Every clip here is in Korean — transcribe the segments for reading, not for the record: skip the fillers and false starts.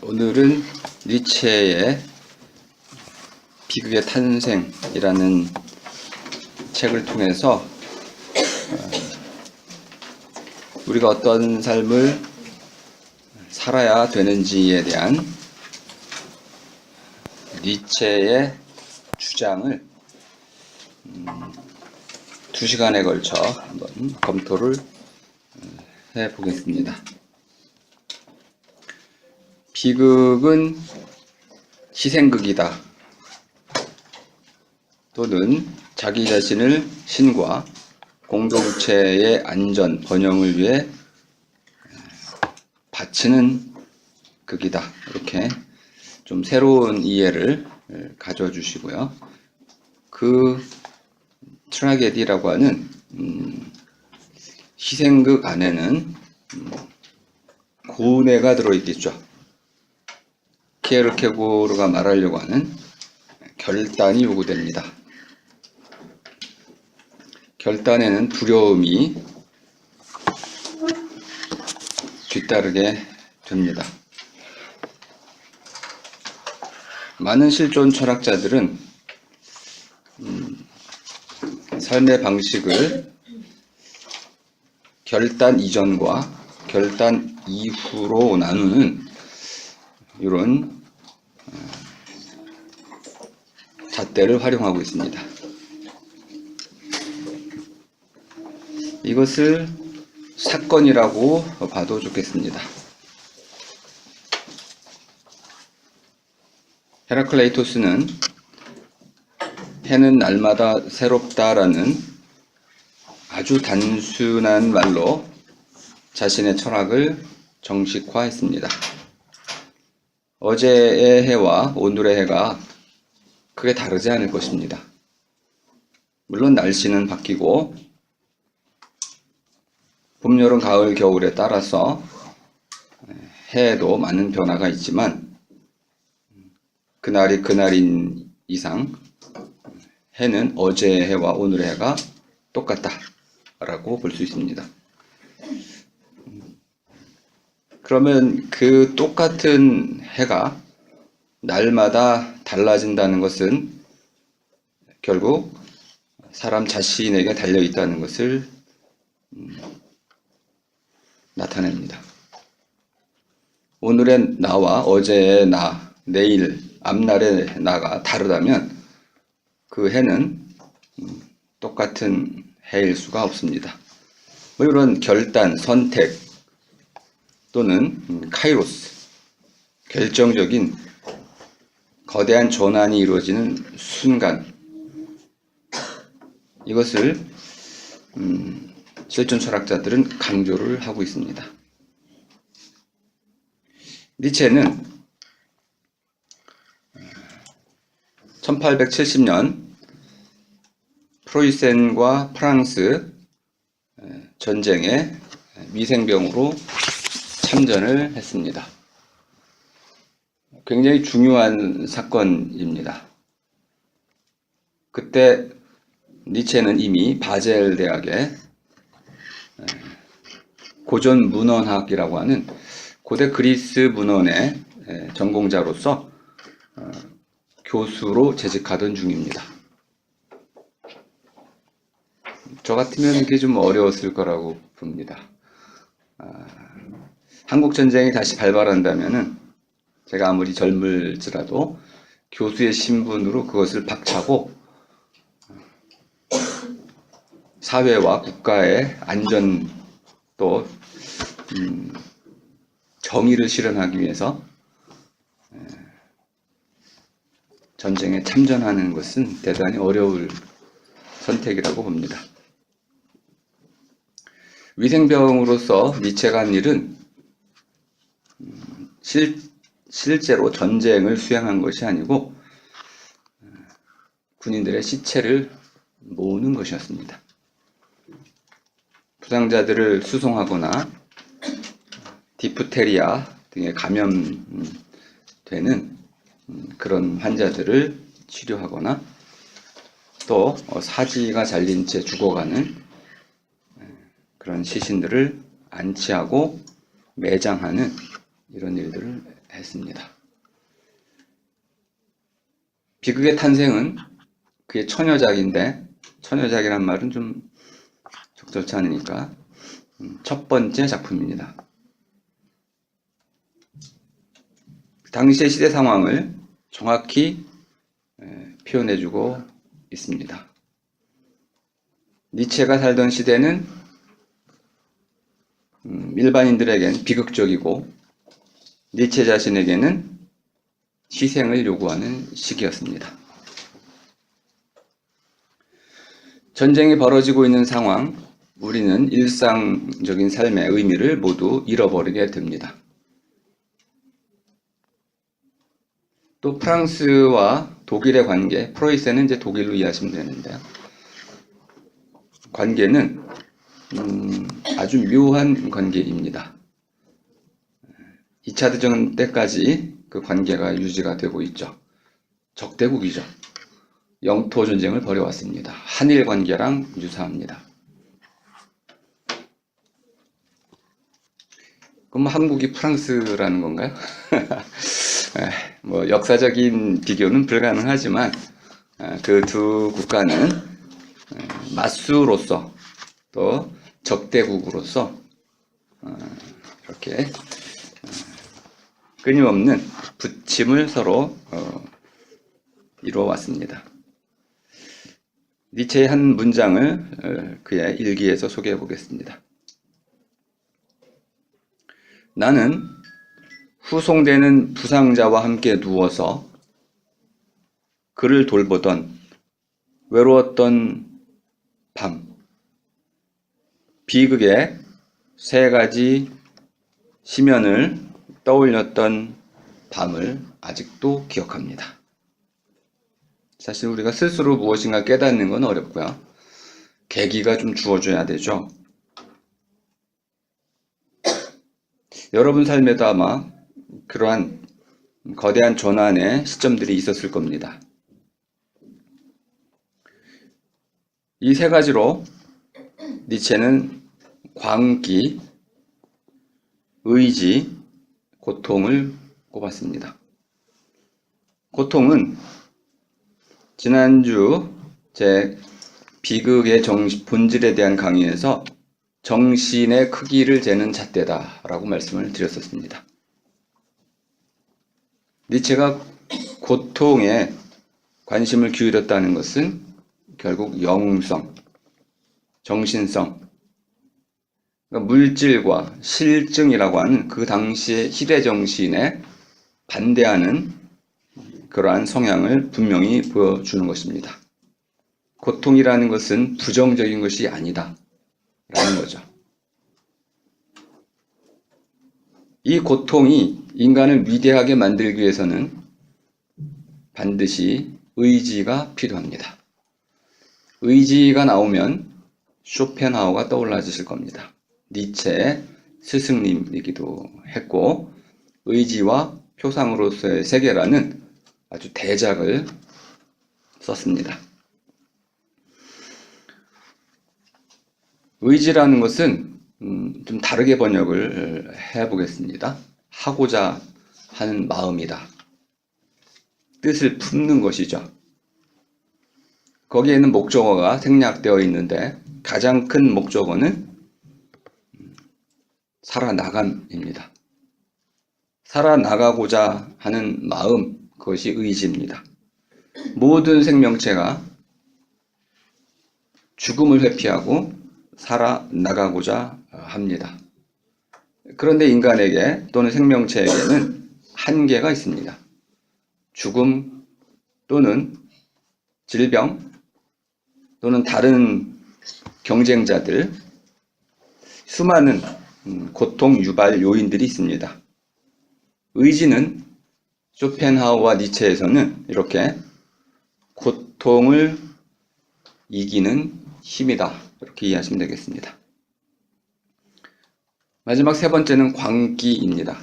오늘은 니체의 비극의 탄생이라는 책을 통해서 우리가 어떤 삶을 살아야 되는지에 대한 니체의 주장을 2시간에 걸쳐 한번 검토를 해보겠습니다. 비극은 희생극이다. 또는 자기 자신을 신과 공동체의 안전, 번영을 위해 바치는 극이다. 이렇게 좀 새로운 이해를 가져주시고요. 그 트라게디라고 하는 희생극 안에는 고뇌가 들어있겠죠. 키에르케고르가 말하려고 하는 결단이 요구됩니다. 결단에는 두려움이 뒤따르게 됩니다. 많은 실존 철학자들은 삶의 방식을 결단 이전과 결단 이후로 나누는 이런 잣대를 활용하고 있습니다. 이것을 사건이라고 봐도 좋겠습니다. 헤라클레이토스는 해는 날마다 새롭다라는 아주 단순한 말로 자신의 철학을 정식화했습니다. 어제의 해와 오늘의 해가 크게 다르지 않을 것입니다. 물론 날씨는 바뀌고 봄, 여름, 가을, 겨울에 따라서 해에도 많은 변화가 있지만 그날이 그날인 이상 해는 어제의 해와 오늘의 해가 똑같다라고 볼 수 있습니다. 그러면 그 똑같은 해가 날마다 달라진다는 것은 결국 사람 자신에게 달려있다는 것을 나타냅니다. 오늘의 나와 어제의 나, 내일, 앞날의 나가 다르다면 그 해는 똑같은 해일 수가 없습니다. 뭐 이런 결단, 선택 또는 카이로스, 결정적인 거대한 전환이 이루어지는 순간, 이것을 실존 철학자들은 강조를 하고 있습니다. 니체는 1870년 프로이센과 프랑스 전쟁에 위생병으로 참전을 했습니다. 굉장히 중요한 사건입니다. 그때 니체는 이미 바젤 대학에 고전 문헌학이라고 하는 고대 그리스 문헌의 전공자로서 교수로 재직하던 중입니다. 저 같으면 이게 좀 어려웠을 거라고 봅니다. 한국 전쟁이 다시 발발한다면은 제가 아무리 젊을지라도 교수의 신분으로 그것을 박차고 사회와 국가의 안전 또 정의를 실현하기 위해서 전쟁에 참전하는 것은 대단히 어려울 선택이라고 봅니다. 위생병으로서 니체가 한 일은 실제로 전쟁을 수행한 것이 아니고 군인들의 시체를 모으는 것이었습니다. 부상자들을 수송하거나 디프테리아 등에 감염되는 그런 환자들을 치료하거나 또 사지가 잘린 채 죽어가는 그런 시신들을 안치하고 매장하는 이런 일들을 했습니다. 비극의 탄생은 그의 처녀작인데, 처녀작이란 말은 좀 적절치 않으니까 첫 번째 작품입니다. 당시의 시대 상황을 정확히 표현해주고 있습니다. 니체가 살던 시대는 일반인들에겐 비극적이고 니체 자신에게는 희생을 요구하는 시기였습니다. 전쟁이 벌어지고 있는 상황, 우리는 일상적인 삶의 의미를 모두 잃어버리게 됩니다. 또 프랑스와 독일의 관계, 프로이센은 이제 독일로 이해하시면 되는데요. 관계는 아주 묘한 관계입니다. 2차 대전 때까지 그 관계가 유지가 되고 있죠. 적대국이죠. 영토 전쟁을 벌여왔습니다. 한일 관계랑 유사합니다. 그럼 한국이 프랑스라는 건가요? 뭐 역사적인 비교는 불가능하지만 그 두 국가는 맞수로서 또 적대국으로서 이렇게 끊임없는 부침을 서로 이루어왔습니다. 니체의 한 문장을 그의 일기에서 소개해 보겠습니다. 나는 후송되는 부상자와 함께 누워서 그를 돌보던 외로웠던 밤, 비극의 세 가지 시면을 떠올렸던 밤을 아직도 기억합니다. 사실 우리가 스스로 무엇인가 깨닫는 건 어렵고요. 계기가 좀 주어져야 되죠. 여러분 삶에도 아마 그러한 거대한 전환의 시점들이 있었을 겁니다. 이 세 가지로 니체는 광기, 의지, 고통을 꼽았습니다. 고통은 지난주 제 비극의 본질에 대한 강의에서 정신의 크기를 재는 잣대다라고 말씀을 드렸었습니다. 니체가 고통에 관심을 기울였다는 것은 결국 영성, 정신성, 그러니까 물질과 실증이라고 하는 그 당시의 희대정신에 반대하는 그러한 성향을 분명히 보여주는 것입니다. 고통이라는 것은 부정적인 것이 아니다 라는 거죠. 이 고통이 인간을 위대하게 만들기 위해서는 반드시 의지가 필요합니다. 의지가 나오면 쇼펜하우가 떠올라지실 겁니다. 니체의 스승님이기도 했고 의지와 표상으로서의 세계라는 아주 대작을 썼습니다. 의지라는 것은 좀 다르게 번역을 해보겠습니다. 하고자 하는 마음이다. 뜻을 품는 것이죠. 거기에는 목적어가 생략되어 있는데 가장 큰 목적어는 살아나감입니다. 살아나가고자 하는 마음, 그것이 의지입니다. 모든 생명체가 죽음을 회피하고 살아나가고자 합니다. 그런데 인간에게 또는 생명체에게는 한계가 있습니다. 죽음 또는 질병 또는 다른 경쟁자들, 수많은 고통 유발 요인들이 있습니다. 의지는 쇼펜하우와 니체에서는 이렇게 고통을 이기는 힘이다. 이렇게 이해하시면 되겠습니다. 마지막 세 번째는 광기입니다.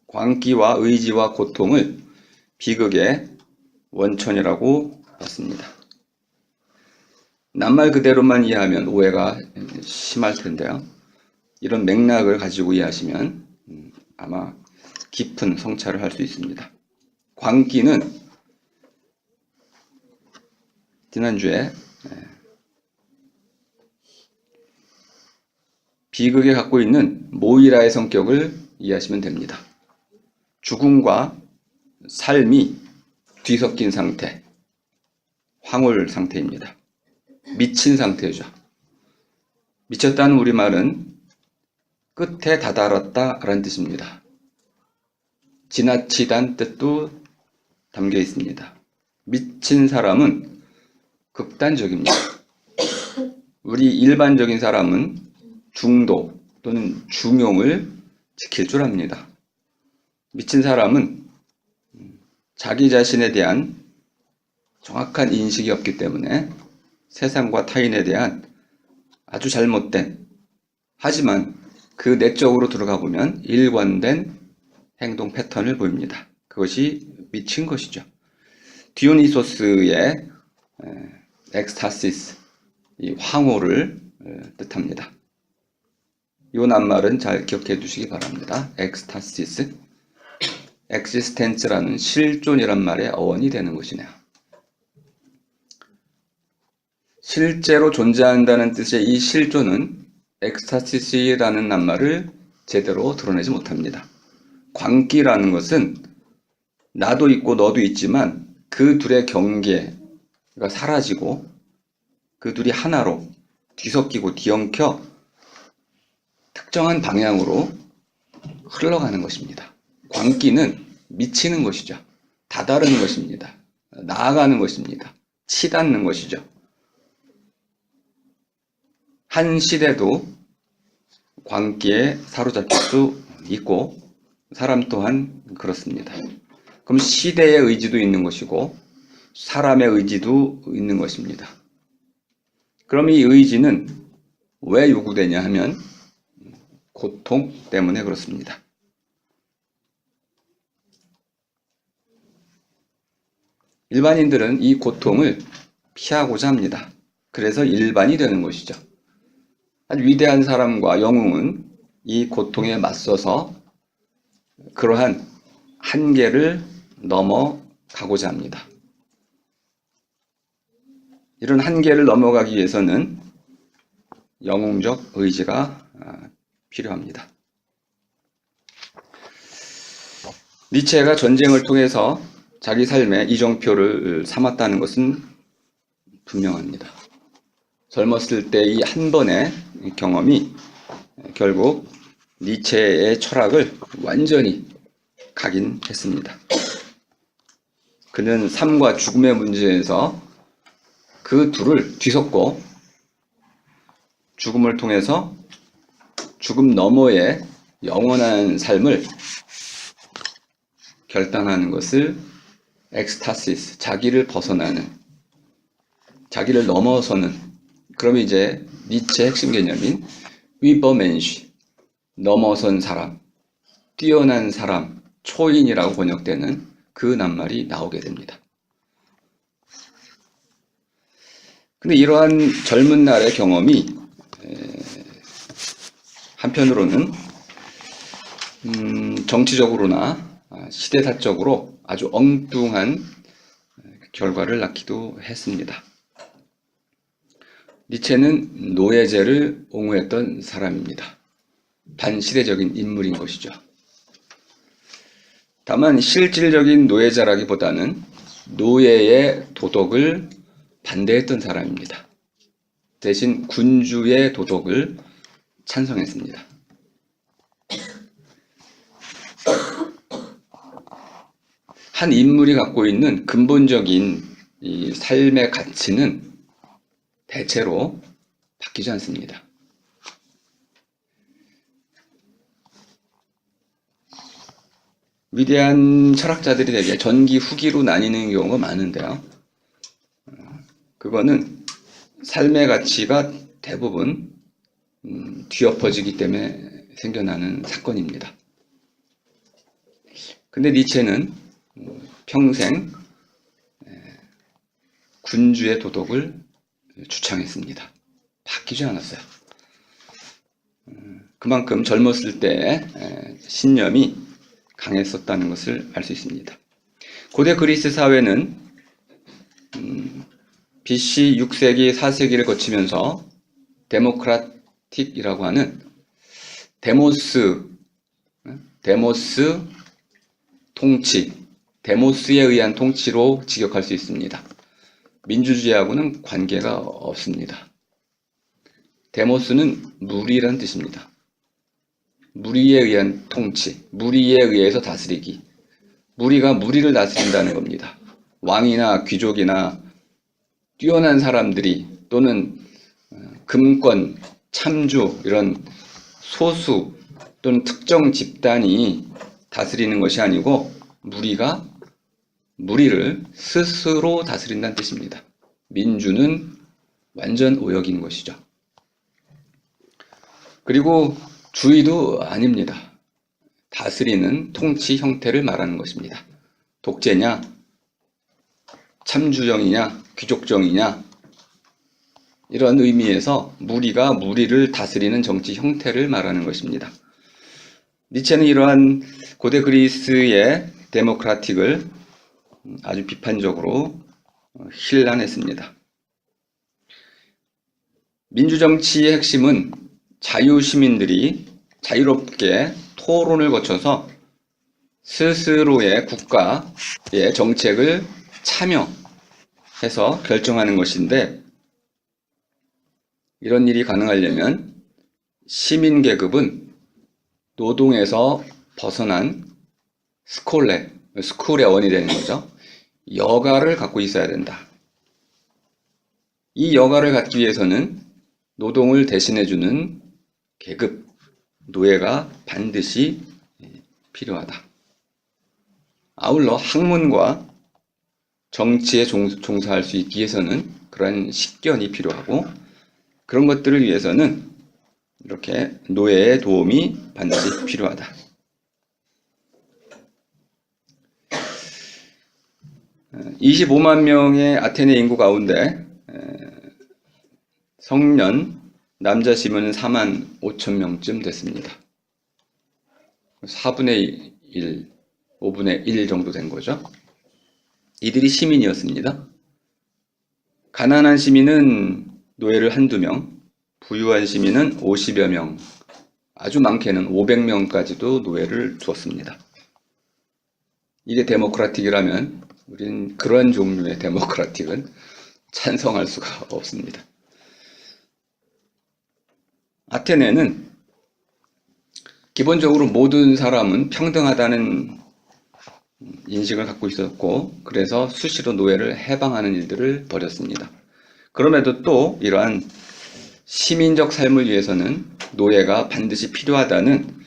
광기와 의지와 고통을 비극의 원천이라고 봤습니다. 낱말 그대로만 이해하면 오해가 심할 텐데요. 이런 맥락을 가지고 이해하시면 아마 깊은 성찰을 할 수 있습니다. 광기는 지난주에 비극에 갖고 있는 모이라의 성격을 이해하시면 됩니다. 죽음과 삶이 뒤섞인 상태, 황홀 상태입니다. 미친 상태죠. 미쳤다는 우리말은 끝에 다다랐다 라는 뜻입니다. 지나치다는 뜻도 담겨 있습니다. 미친 사람은 극단적입니다. 우리 일반적인 사람은 중도 또는 중용을 지킬 줄 압니다. 미친 사람은 자기 자신에 대한 정확한 인식이 없기 때문에 세상과 타인에 대한 아주 잘못된, 하지만 그 내적으로 들어가 보면 일관된 행동 패턴을 보입니다. 그것이 미친 것이죠. 디오니소스의 엑스타시스, 이 황홀을 뜻합니다. 이 낱말은 잘 기억해 두시기 바랍니다. 엑스타시스, 엑시스텐츠라는 실존이란 말의 어원이 되는 것이네요. 실제로 존재한다는 뜻의 이 실존은 엑스타시스라는 낱말을 제대로 드러내지 못합니다. 광기라는 것은 나도 있고 너도 있지만 그 둘의 경계가 사라지고 그 둘이 하나로 뒤섞이고 뒤엉켜 특정한 방향으로 흘러가는 것입니다. 광기는 미치는 것이죠. 다다르는 것입니다. 나아가는 것입니다. 치닫는 것이죠. 한 시대도 광기에 사로잡힐 수 있고 사람 또한 그렇습니다. 그럼 시대의 의지도 있는 것이고 사람의 의지도 있는 것입니다. 그럼 이 의지는 왜 요구되냐 하면 고통 때문에 그렇습니다. 일반인들은 이 고통을 피하고자 합니다. 그래서 일반이 되는 것이죠. 아주 위대한 사람과 영웅은 이 고통에 맞서서 그러한 한계를 넘어가고자 합니다. 이런 한계를 넘어가기 위해서는 영웅적 의지가 필요합니다. 니체가 전쟁을 통해서 자기 삶의 이정표를 삼았다는 것은 분명합니다. 젊었을 때 이 한 번의 경험이 결국 니체의 철학을 완전히 각인했습니다. 그는 삶과 죽음의 문제에서 그 둘을 뒤섞고 죽음을 통해서 죽음 너머의 영원한 삶을 결단하는 것을 엑스타시스, 자기를 벗어나는, 자기를 넘어서는, 그러면 이제 니체의 핵심 개념인 위버멘시, 넘어선 사람, 뛰어난 사람, 초인이라고 번역되는 그 낱말이 나오게 됩니다. 근데 이러한 젊은 날의 경험이 한편으로는 정치적으로나 시대사적으로 아주 엉뚱한 결과를 낳기도 했습니다. 니체는 노예제를 옹호했던 사람입니다. 반시대적인 인물인 것이죠. 다만 실질적인 노예자라기보다는 노예의 도덕을 반대했던 사람입니다. 대신 군주의 도덕을 찬성했습니다. 한 인물이 갖고 있는 근본적인 이 삶의 가치는 대체로 바뀌지 않습니다. 위대한 철학자들이 되게 전기, 후기로 나뉘는 경우가 많은데요. 그거는 삶의 가치가 대부분 뒤엎어지기 때문에 생겨나는 사건입니다. 근데 니체는 평생 군주의 도덕을 주창했습니다. 바뀌지 않았어요. 그만큼 젊었을 때의 신념이 강했었다는 것을 알 수 있습니다. 고대 그리스 사회는 BC 6세기, 4세기를 거치면서 데모크라틱이라고 하는 데모스 통치, 데모스에 의한 통치로 직역할 수 있습니다. 민주주의하고는 관계가 없습니다. 데모스는 무리란 뜻입니다. 무리에 의한 통치, 무리에 의해서 다스리기. 무리가 무리를 다스린다는 겁니다. 왕이나 귀족이나 뛰어난 사람들이 또는 금권, 참주 이런 소수 또는 특정 집단이 다스리는 것이 아니고 무리가 무리를 스스로 다스린다는 뜻입니다. 민주는 완전 오역인 것이죠. 그리고 주의도 아닙니다. 다스리는 통치 형태를 말하는 것입니다. 독재냐, 참주정이냐, 귀족정이냐 이런 의미에서 무리가 무리를 다스리는 정치 형태를 말하는 것입니다. 니체는 이러한 고대 그리스의 데모크라틱을 아주 비판적으로 힐난했습니다. 민주정치의 핵심은 자유시민들이 자유롭게 토론을 거쳐서 스스로의 국가의 정책을 참여해서 결정하는 것인데, 이런 일이 가능하려면 시민계급은 노동에서 벗어난 스쿨의 원이 되는 거죠. 여가를 갖고 있어야 된다. 이 여가를 갖기 위해서는 노동을 대신해주는 계급, 노예가 반드시 필요하다. 아울러 학문과 정치에 종사할 수 있기 위해서는 그러한 식견이 필요하고, 그런 것들을 위해서는 이렇게 노예의 도움이 반드시 필요하다. 에, 25만 명의 아테네 인구 가운데 성년 남자 시민은 4만 5천 명쯤 됐습니다. 4분의 1, 5분의 1 정도 된 거죠. 이들이 시민이었습니다. 가난한 시민은 노예를 한두 명, 부유한 시민은 50여 명, 아주 많게는 500명까지도 노예를 두었습니다. 이게 데모크라틱이라면 우리는 그런 종류의 데모크라틱은 찬성할 수가 없습니다. 아테네는 기본적으로 모든 사람은 평등하다는 인식을 갖고 있었고, 그래서 수시로 노예를 해방하는 일들을 벌였습니다. 그럼에도 또 이러한 시민적 삶을 위해서는 노예가 반드시 필요하다는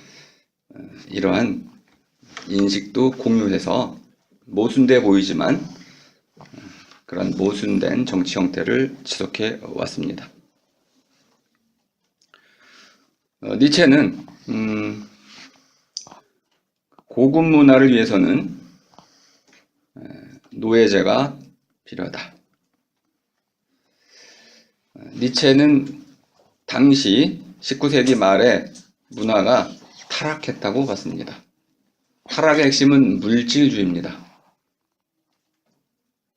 이러한 인식도 공유해서 모순돼 보이지만 그런 모순된 정치 형태를 지속해 왔습니다. 니체는 고급 문화를 위해서는 노예제가 필요하다. 니체는 당시 19세기 말에 문화가 타락했다고 봤습니다. 타락의 핵심은 물질주의입니다.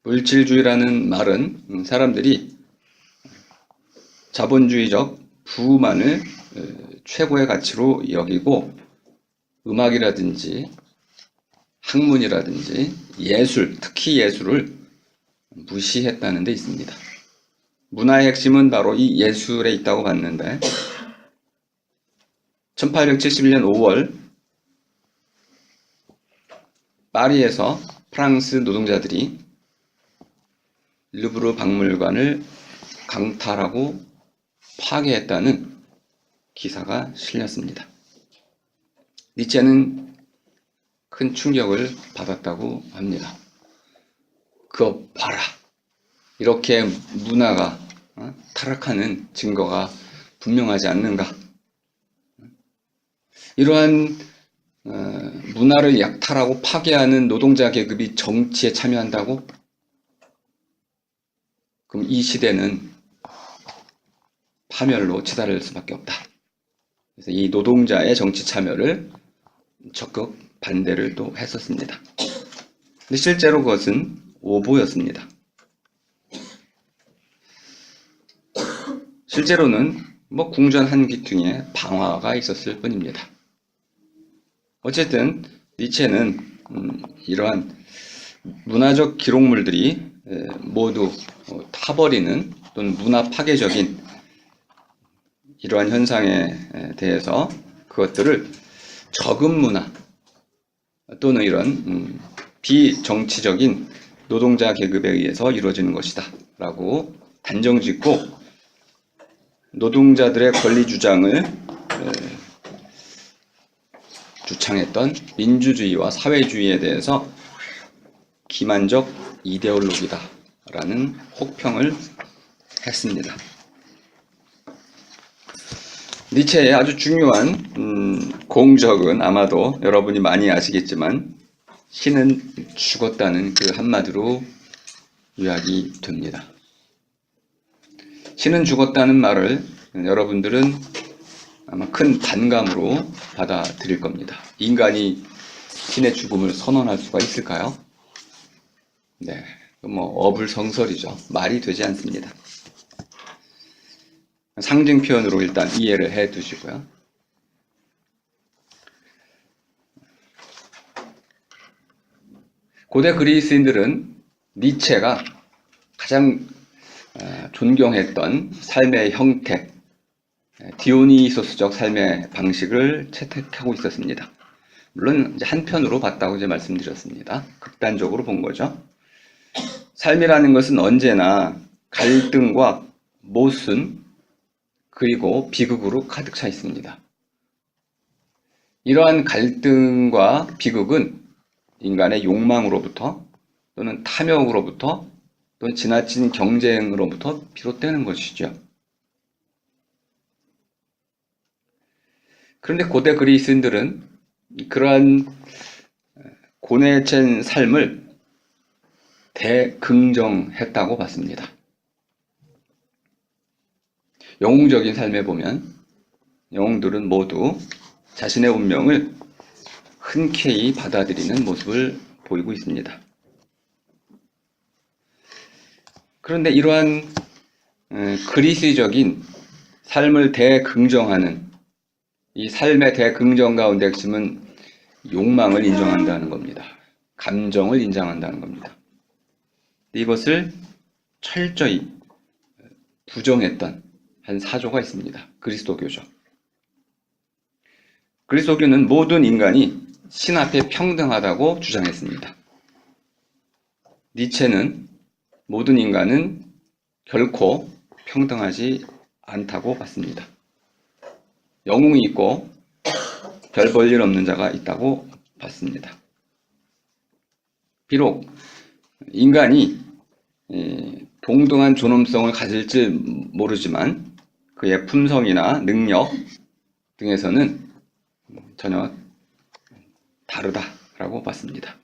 물질주의라는 말은 사람들이 자본주의적 부만을 최고의 가치로 여기고 음악이라든지 학문이라든지 예술, 특히 예술을 무시했다는 데 있습니다. 문화의 핵심은 바로 이 예술에 있다고 봤는데 1871년 5월 파리에서 프랑스 노동자들이 루브르 박물관을 강탈하고 파괴했다는 기사가 실렸습니다. 니체는 큰 충격을 받았다고 합니다. 그거 봐라. 이렇게 문화가 타락하는 증거가 분명하지 않는가. 이러한 문화를 약탈하고 파괴하는 노동자 계급이 정치에 참여한다고? 그럼 이 시대는 파멸로 치달을 수밖에 없다. 그래서 이 노동자의 정치 참여를 적극 반대를 또 했었습니다. 근데 실제로 그것은 오보였습니다. 실제로는 궁전 한 귀퉁이에 방화가 있었을 뿐입니다. 어쨌든 니체는 이러한 문화적 기록물들이 모두 타버리는 또는 문화 파괴적인 이러한 현상에 대해서 그것들을 적은 문화 또는 이런 비정치적인 노동자 계급에 의해서 이루어지는 것이다 라고 단정짓고 노동자들의 권리 주장을 주창했던 민주주의와 사회주의에 대해서 기만적 이데올로기다 라는 혹평을 했습니다. 니체의 아주 중요한 공적은 아마도 여러분이 많이 아시겠지만 신은 죽었다는 그 한마디로 요약이 됩니다. 신은 죽었다는 말을 여러분들은 아마 큰 반감으로 받아들일 겁니다. 인간이 신의 죽음을 선언할 수가 있을까요? 네, 어불성설이죠. 말이 되지 않습니다. 상징 표현으로 일단 이해를 해 두시고요. 고대 그리스인들은 니체가 가장 존경했던 삶의 형태, 디오니소스적 삶의 방식을 채택하고 있었습니다. 물론 이제 한편으로 봤다고 이제 말씀드렸습니다. 극단적으로 본 거죠. 삶이라는 것은 언제나 갈등과 모순 그리고 비극으로 가득 차 있습니다. 이러한 갈등과 비극은 인간의 욕망으로부터 또는 탐욕으로부터 또는 지나친 경쟁으로부터 비롯되는 것이죠. 그런데 고대 그리스인들은 그러한 고뇌찬 삶을 대긍정했다고 봤습니다. 영웅적인 삶에 보면 영웅들은 모두 자신의 운명을 흔쾌히 받아들이는 모습을 보이고 있습니다. 그런데 이러한 그리스적인 삶을 대긍정하는 이 삶의 대긍정 가운데 핵심은 욕망을 인정한다는 겁니다. 감정을 인정한다는 겁니다. 이것을 철저히 부정했던 한 사조가 있습니다. 그리스도교죠. 그리스도교는 모든 인간이 신 앞에 평등하다고 주장했습니다. 니체는 모든 인간은 결코 평등하지 않다고 봤습니다. 영웅이 있고 별 볼 일 없는 자가 있다고 봤습니다. 비록 인간이 동등한 존엄성을 가질지 모르지만 그의 품성이나 능력 등에서는 전혀 다르다라고 봤습니다.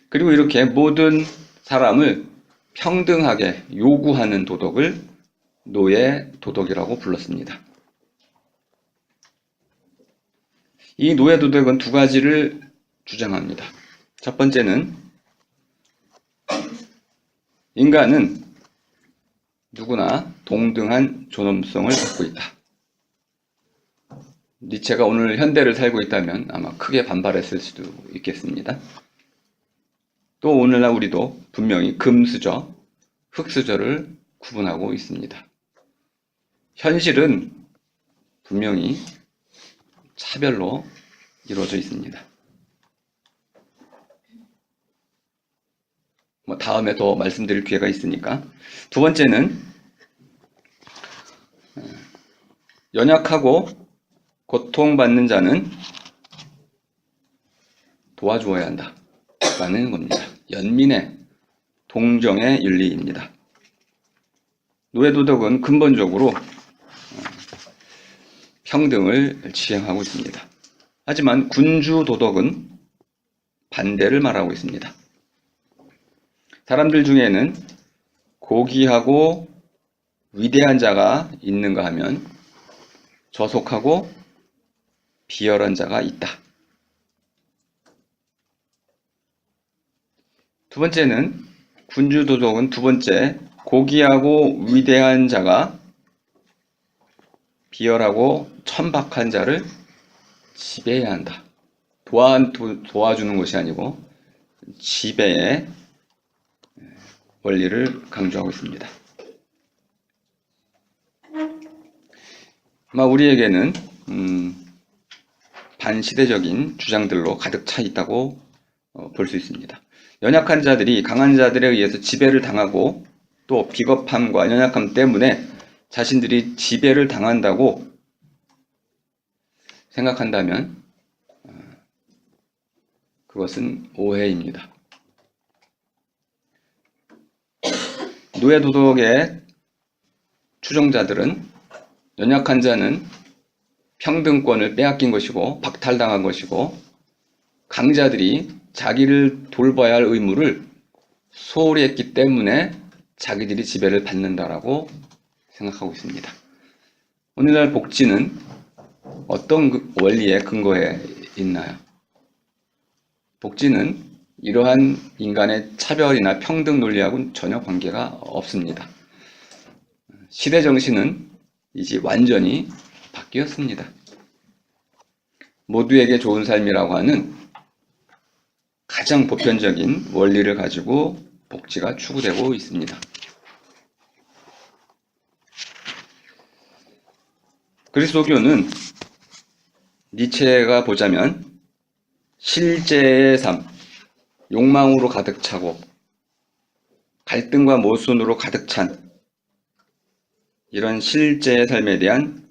그리고 이렇게 모든 사람을 평등하게 요구하는 도덕을 노예 도덕이라고 불렀습니다. 이 노예 도덕은 두 가지를 주장합니다. 첫 번째는 인간은 누구나 동등한 존엄성을 갖고 있다. 니체가 오늘 현대를 살고 있다면 아마 크게 반발했을 수도 있겠습니다. 또 오늘날 우리도 분명히 금수저, 흙수저를 구분하고 있습니다. 현실은 분명히 차별로 이루어져 있습니다. 다음에 더 말씀드릴 기회가 있으니까. 두 번째는 연약하고 고통받는 자는 도와주어야 한다라는 겁니다. 연민의 동정의 윤리입니다. 노예도덕은 근본적으로 평등을 지향하고 있습니다. 하지만 군주도덕은 반대를 말하고 있습니다. 사람들 중에는 고귀하고 위대한 자가 있는가 하면 저속하고 비열한 자가 있다. 두 번째는 군주도덕은 두 번째, 고귀하고 위대한 자가 비열하고 천박한 자를 지배해야 한다. 도와주는 것이 아니고 지배의 원리를 강조하고 있습니다. 아마 우리에게는 반시대적인 주장들로 가득 차 있다고 볼 수 있습니다. 연약한 자들이 강한 자들에 의해서 지배를 당하고 또 비겁함과 연약함 때문에 자신들이 지배를 당한다고 생각한다면 그것은 오해입니다. 노예도덕의 추종자들은 연약한 자는 평등권을 빼앗긴 것이고 박탈당한 것이고 강자들이 자기를 돌봐야 할 의무를 소홀히 했기 때문에 자기들이 지배를 받는다라고 생각하고 있습니다. 오늘날 복지는 어떤 원리에 근거해 있나요? 복지는 이러한 인간의 차별이나 평등 논리하고는 전혀 관계가 없습니다. 시대 정신은 이제 완전히 바뀌었습니다. 모두에게 좋은 삶이라고 하는 가장 보편적인 원리를 가지고 복지가 추구되고 있습니다. 그리스도교는 니체가 보자면 실제의 삶, 욕망으로 가득 차고 갈등과 모순으로 가득 찬 이런 실제의 삶에 대한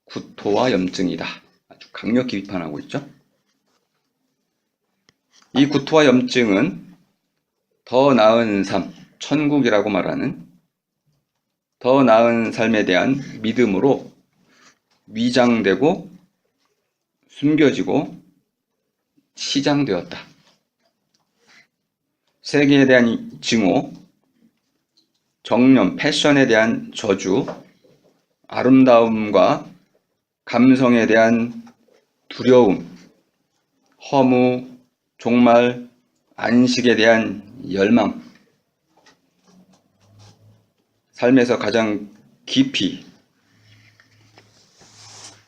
구토와 염증이다. 아주 강력히 비판하고 있죠. 이 구토와 염증은 더 나은 삶, 천국이라고 말하는 더 나은 삶에 대한 믿음으로 위장되고 숨겨지고 시장되었다. 세계에 대한 증오, 정념, 패션에 대한 저주, 아름다움과 감성에 대한 두려움, 허무, 종말, 안식에 대한 열망, 삶에서 가장 깊이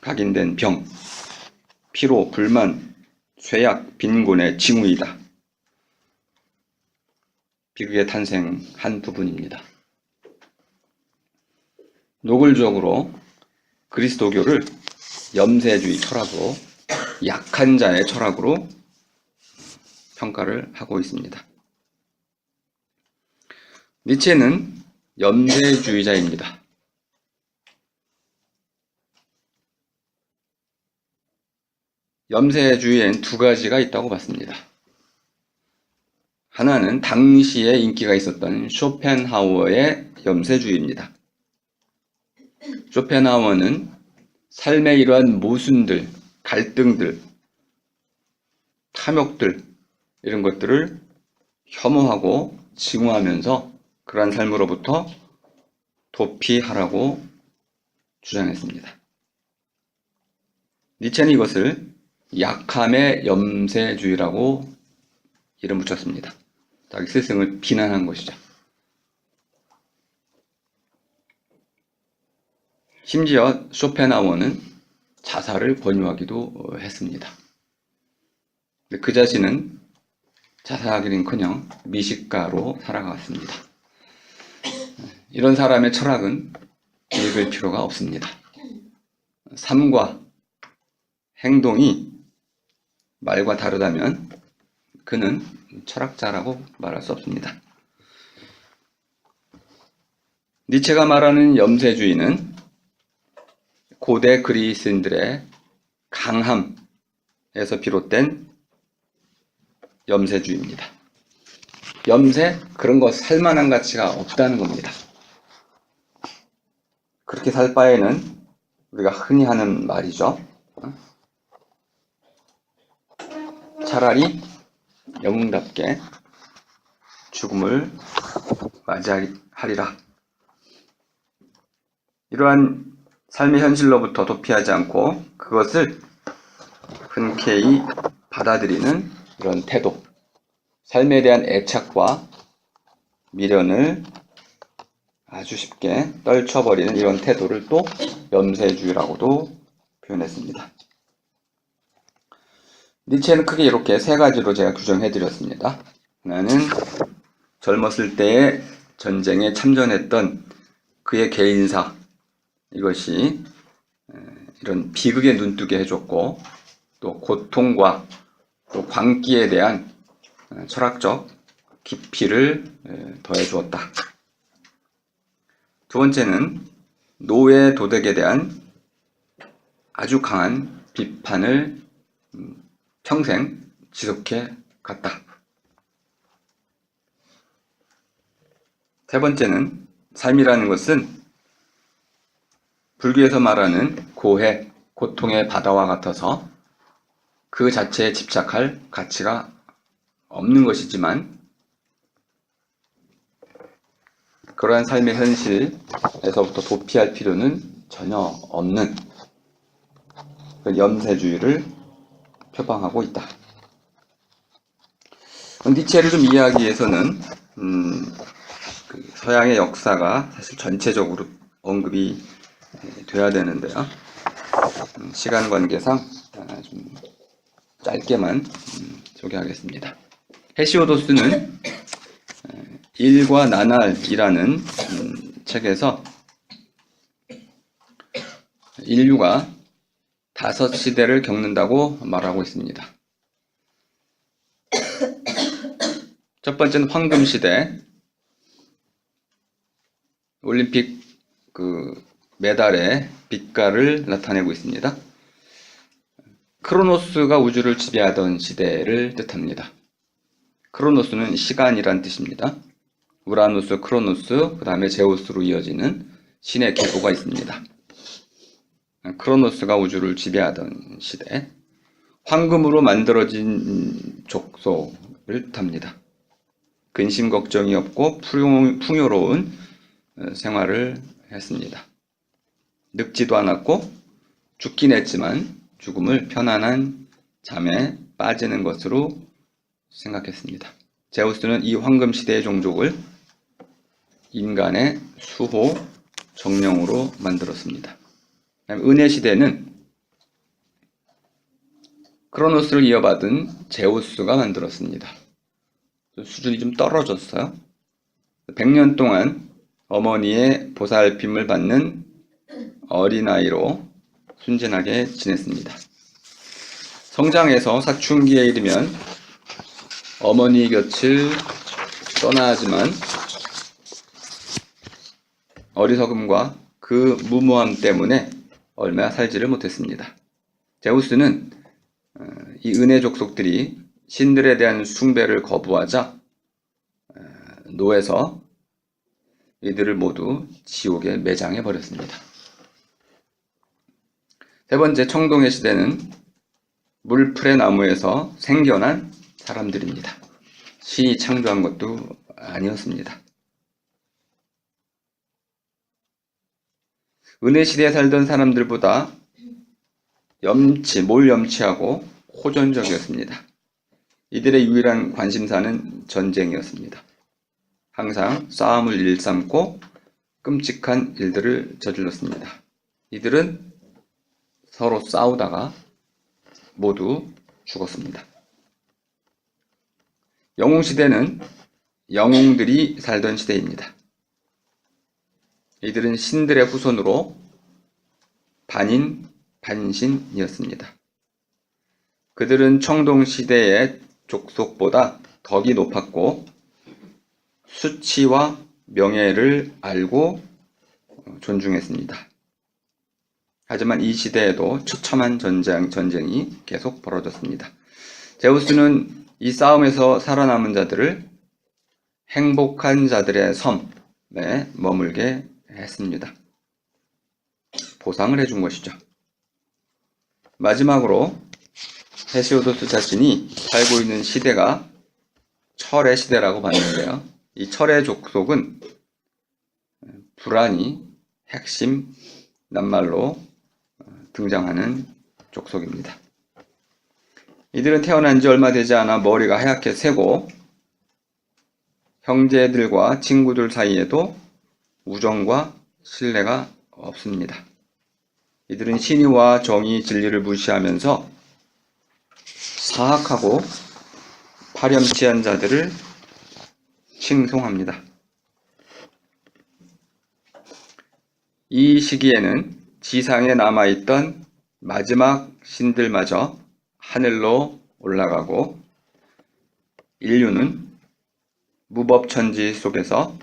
각인된 병, 피로, 불만, 쇠약, 빈곤의 징후이다. 비극의 탄생한 부분입니다. 노골적으로 그리스도교를 염세주의 철학으로, 약한 자의 철학으로 평가를 하고 있습니다. 니체는 염세주의자입니다. 염세주의엔 두 가지가 있다고 봤습니다. 하나는 당시에 인기가 있었던 쇼펜하우어의 염세주의입니다. 쇼펜하우어는 삶의 이러한 모순들, 갈등들, 탐욕들 이런 것들을 혐오하고 증오하면서 그러한 삶으로부터 도피하라고 주장했습니다. 니체는 이것을 약함의 염세주의라고 이름 붙였습니다. 자기 스승을 비난한 것이죠. 심지어 쇼펜하우어는 자살을 권유하기도 했습니다. 그 자신은 자살하기는커녕 미식가로 살아갔습니다. 이런 사람의 철학은 읽을 필요가 없습니다. 삶과 행동이 말과 다르다면 그는 철학자라고 말할 수 없습니다. 니체가 말하는 염세주의는 고대 그리스인들의 강함에서 비롯된 염세주의입니다. 염세? 그런 거 살만한 가치가 없다는 겁니다. 그렇게 살 바에는 우리가 흔히 하는 말이죠. 차라리 영웅답게 죽음을 맞이하리라. 이러한 삶의 현실로부터 도피하지 않고 그것을 흔쾌히 받아들이는 이런 태도, 삶에 대한 애착과 미련을 아주 쉽게 떨쳐버리는 이런 태도를 또 염세주의라고도 표현했습니다. 니체는 크게 이렇게 세 가지로 제가 규정해드렸습니다. 하나는 젊었을 때의 전쟁에 참전했던 그의 개인사, 이것이 이런 비극에 눈뜨게 해줬고, 또 고통과 또 광기에 대한 철학적 깊이를 더해주었다. 두 번째는 노예 도덕에 대한 아주 강한 비판을 평생 지속해 갔다. 세 번째는 삶이라는 것은 불교에서 말하는 고해, 고통의 바다와 같아서 그 자체에 집착할 가치가 없는 것이지만 그러한 삶의 현실에서부터 도피할 필요는 전혀 없는 염세주의를 표방하고 있다. 니체를 좀 이해하기 위해서는 서양의 역사가 사실 전체적으로 언급이 돼야 되는데요. 시간 관계상 좀 짧게만 소개하겠습니다. 헤시오도스는 일과 나날이라는 책에서 인류가 5시대를 겪는다고 말하고 있습니다. 첫 번째는 황금시대, 올림픽 메달의 빛깔을 나타내고 있습니다. 크로노스가 우주를 지배하던 시대를 뜻합니다. 크로노스는 시간이란 뜻입니다. 우라누스, 크로노스, 그 다음에 제우스로 이어지는 신의 계보가 있습니다. 크로노스가 우주를 지배하던 시대, 황금으로 만들어진 족속을 뜻합니다. 근심 걱정이 없고 풍요로운 생활을 했습니다. 늙지도 않았고 죽긴 했지만 죽음을 편안한 잠에 빠지는 것으로 생각했습니다. 제우스는 이 황금시대의 종족을 인간의 수호, 정령으로 만들었습니다. 은혜시대는 크로노스를 이어받은 제우스가 만들었습니다. 수준이 좀 떨어졌어요. 100년 동안 어머니의 보살핌을 받는 어린아이로 순진하게 지냈습니다. 성장해서 사춘기에 이르면 어머니 곁을 떠나야 하지만 어리석음과 그 무모함 때문에 얼마 살지를 못했습니다. 제우스는 이 은혜 족속들이 신들에 대한 숭배를 거부하자 노에서 이들을 모두 지옥에 매장해 버렸습니다. 세 번째, 청동의 시대는 물풀의 나무에서 생겨난 사람들입니다. 신이 창조한 것도 아니었습니다. 은혜 시대에 살던 사람들보다 몰염치하고 호전적이었습니다. 이들의 유일한 관심사는 전쟁이었습니다. 항상 싸움을 일삼고 끔찍한 일들을 저질렀습니다. 이들은 서로 싸우다가 모두 죽었습니다. 영웅시대는 영웅들이 살던 시대입니다. 이들은 신들의 후손으로 반인, 반신이었습니다. 그들은 청동시대의 족속보다 덕이 높았고 수치와 명예를 알고 존중했습니다. 하지만 이 시대에도 처참한 전쟁이 계속 벌어졌습니다. 제우스는 이 싸움에서 살아남은 자들을 행복한 자들의 섬에 머물게 했습니다. 보상을 해준 것이죠. 마지막으로 헤시오도스 자신이 살고 있는 시대가 철의 시대라고 봤는데요. 이 철의 족속은 불안이 핵심 낱말로 등장하는 족속입니다. 이들은 태어난 지 얼마 되지 않아 머리가 하얗게 새고 형제들과 친구들 사이에도 우정과 신뢰가 없습니다. 이들은 신의와 정의, 진리를 무시하면서 사악하고 파렴치한 자들을 칭송합니다. 이 시기에는 지상에 남아있던 마지막 신들마저 하늘로 올라가고 인류는 무법천지 속에서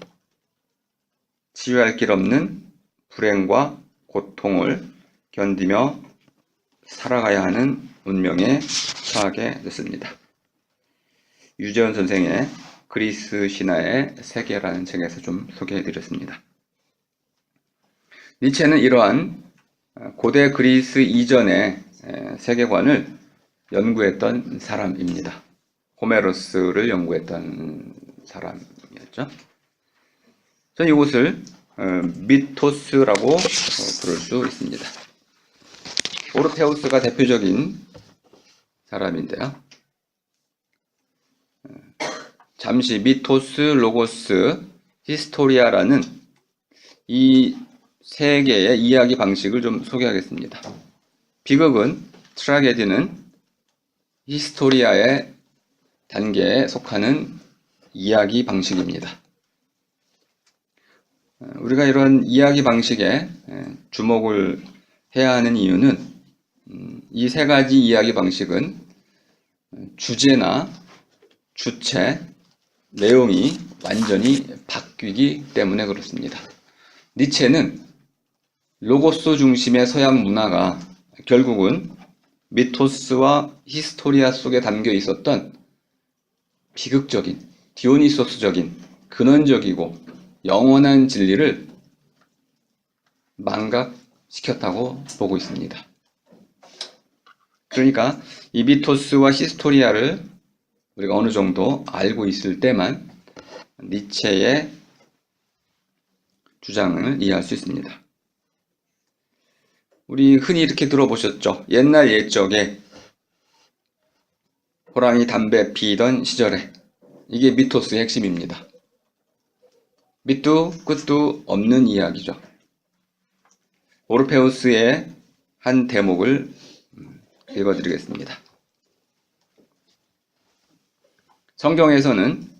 치유할 길 없는 불행과 고통을 견디며 살아가야 하는 운명에 처하게 됐습니다. 유재원 선생의 그리스 신화의 세계라는 책에서 좀 소개해드렸습니다. 니체는 이러한 고대 그리스 이전의 세계관을 연구했던 사람입니다. 호메로스를 연구했던 사람이었죠. 저는 이곳을 미토스라고 부를 수 있습니다. 오르페우스가 대표적인 사람인데요. 잠시 미토스, 로고스, 히스토리아라는 이 세 개의 이야기 방식을 좀 소개하겠습니다. 비극은, 트라게디는 히스토리아의 단계에 속하는 이야기 방식입니다. 우리가 이런 이야기 방식에 주목을 해야 하는 이유는 이 세 가지 이야기 방식은 주제나 주체, 내용이 완전히 바뀌기 때문에 그렇습니다. 니체는 로고스 중심의 서양 문화가 결국은 미토스와 히스토리아 속에 담겨 있었던 비극적인, 디오니소스적인, 근원적이고 영원한 진리를 망각시켰다고 보고 있습니다. 그러니까 이 미토스와 히스토리아를 우리가 어느 정도 알고 있을 때만 니체의 주장을 이해할 수 있습니다. 우리 흔히 이렇게 들어보셨죠? 옛날 옛적에 호랑이 담배 피던 시절에. 이게 미토스의 핵심입니다. 밑도 끝도 없는 이야기죠. 오르페우스의 한 대목을 읽어드리겠습니다. 성경에서는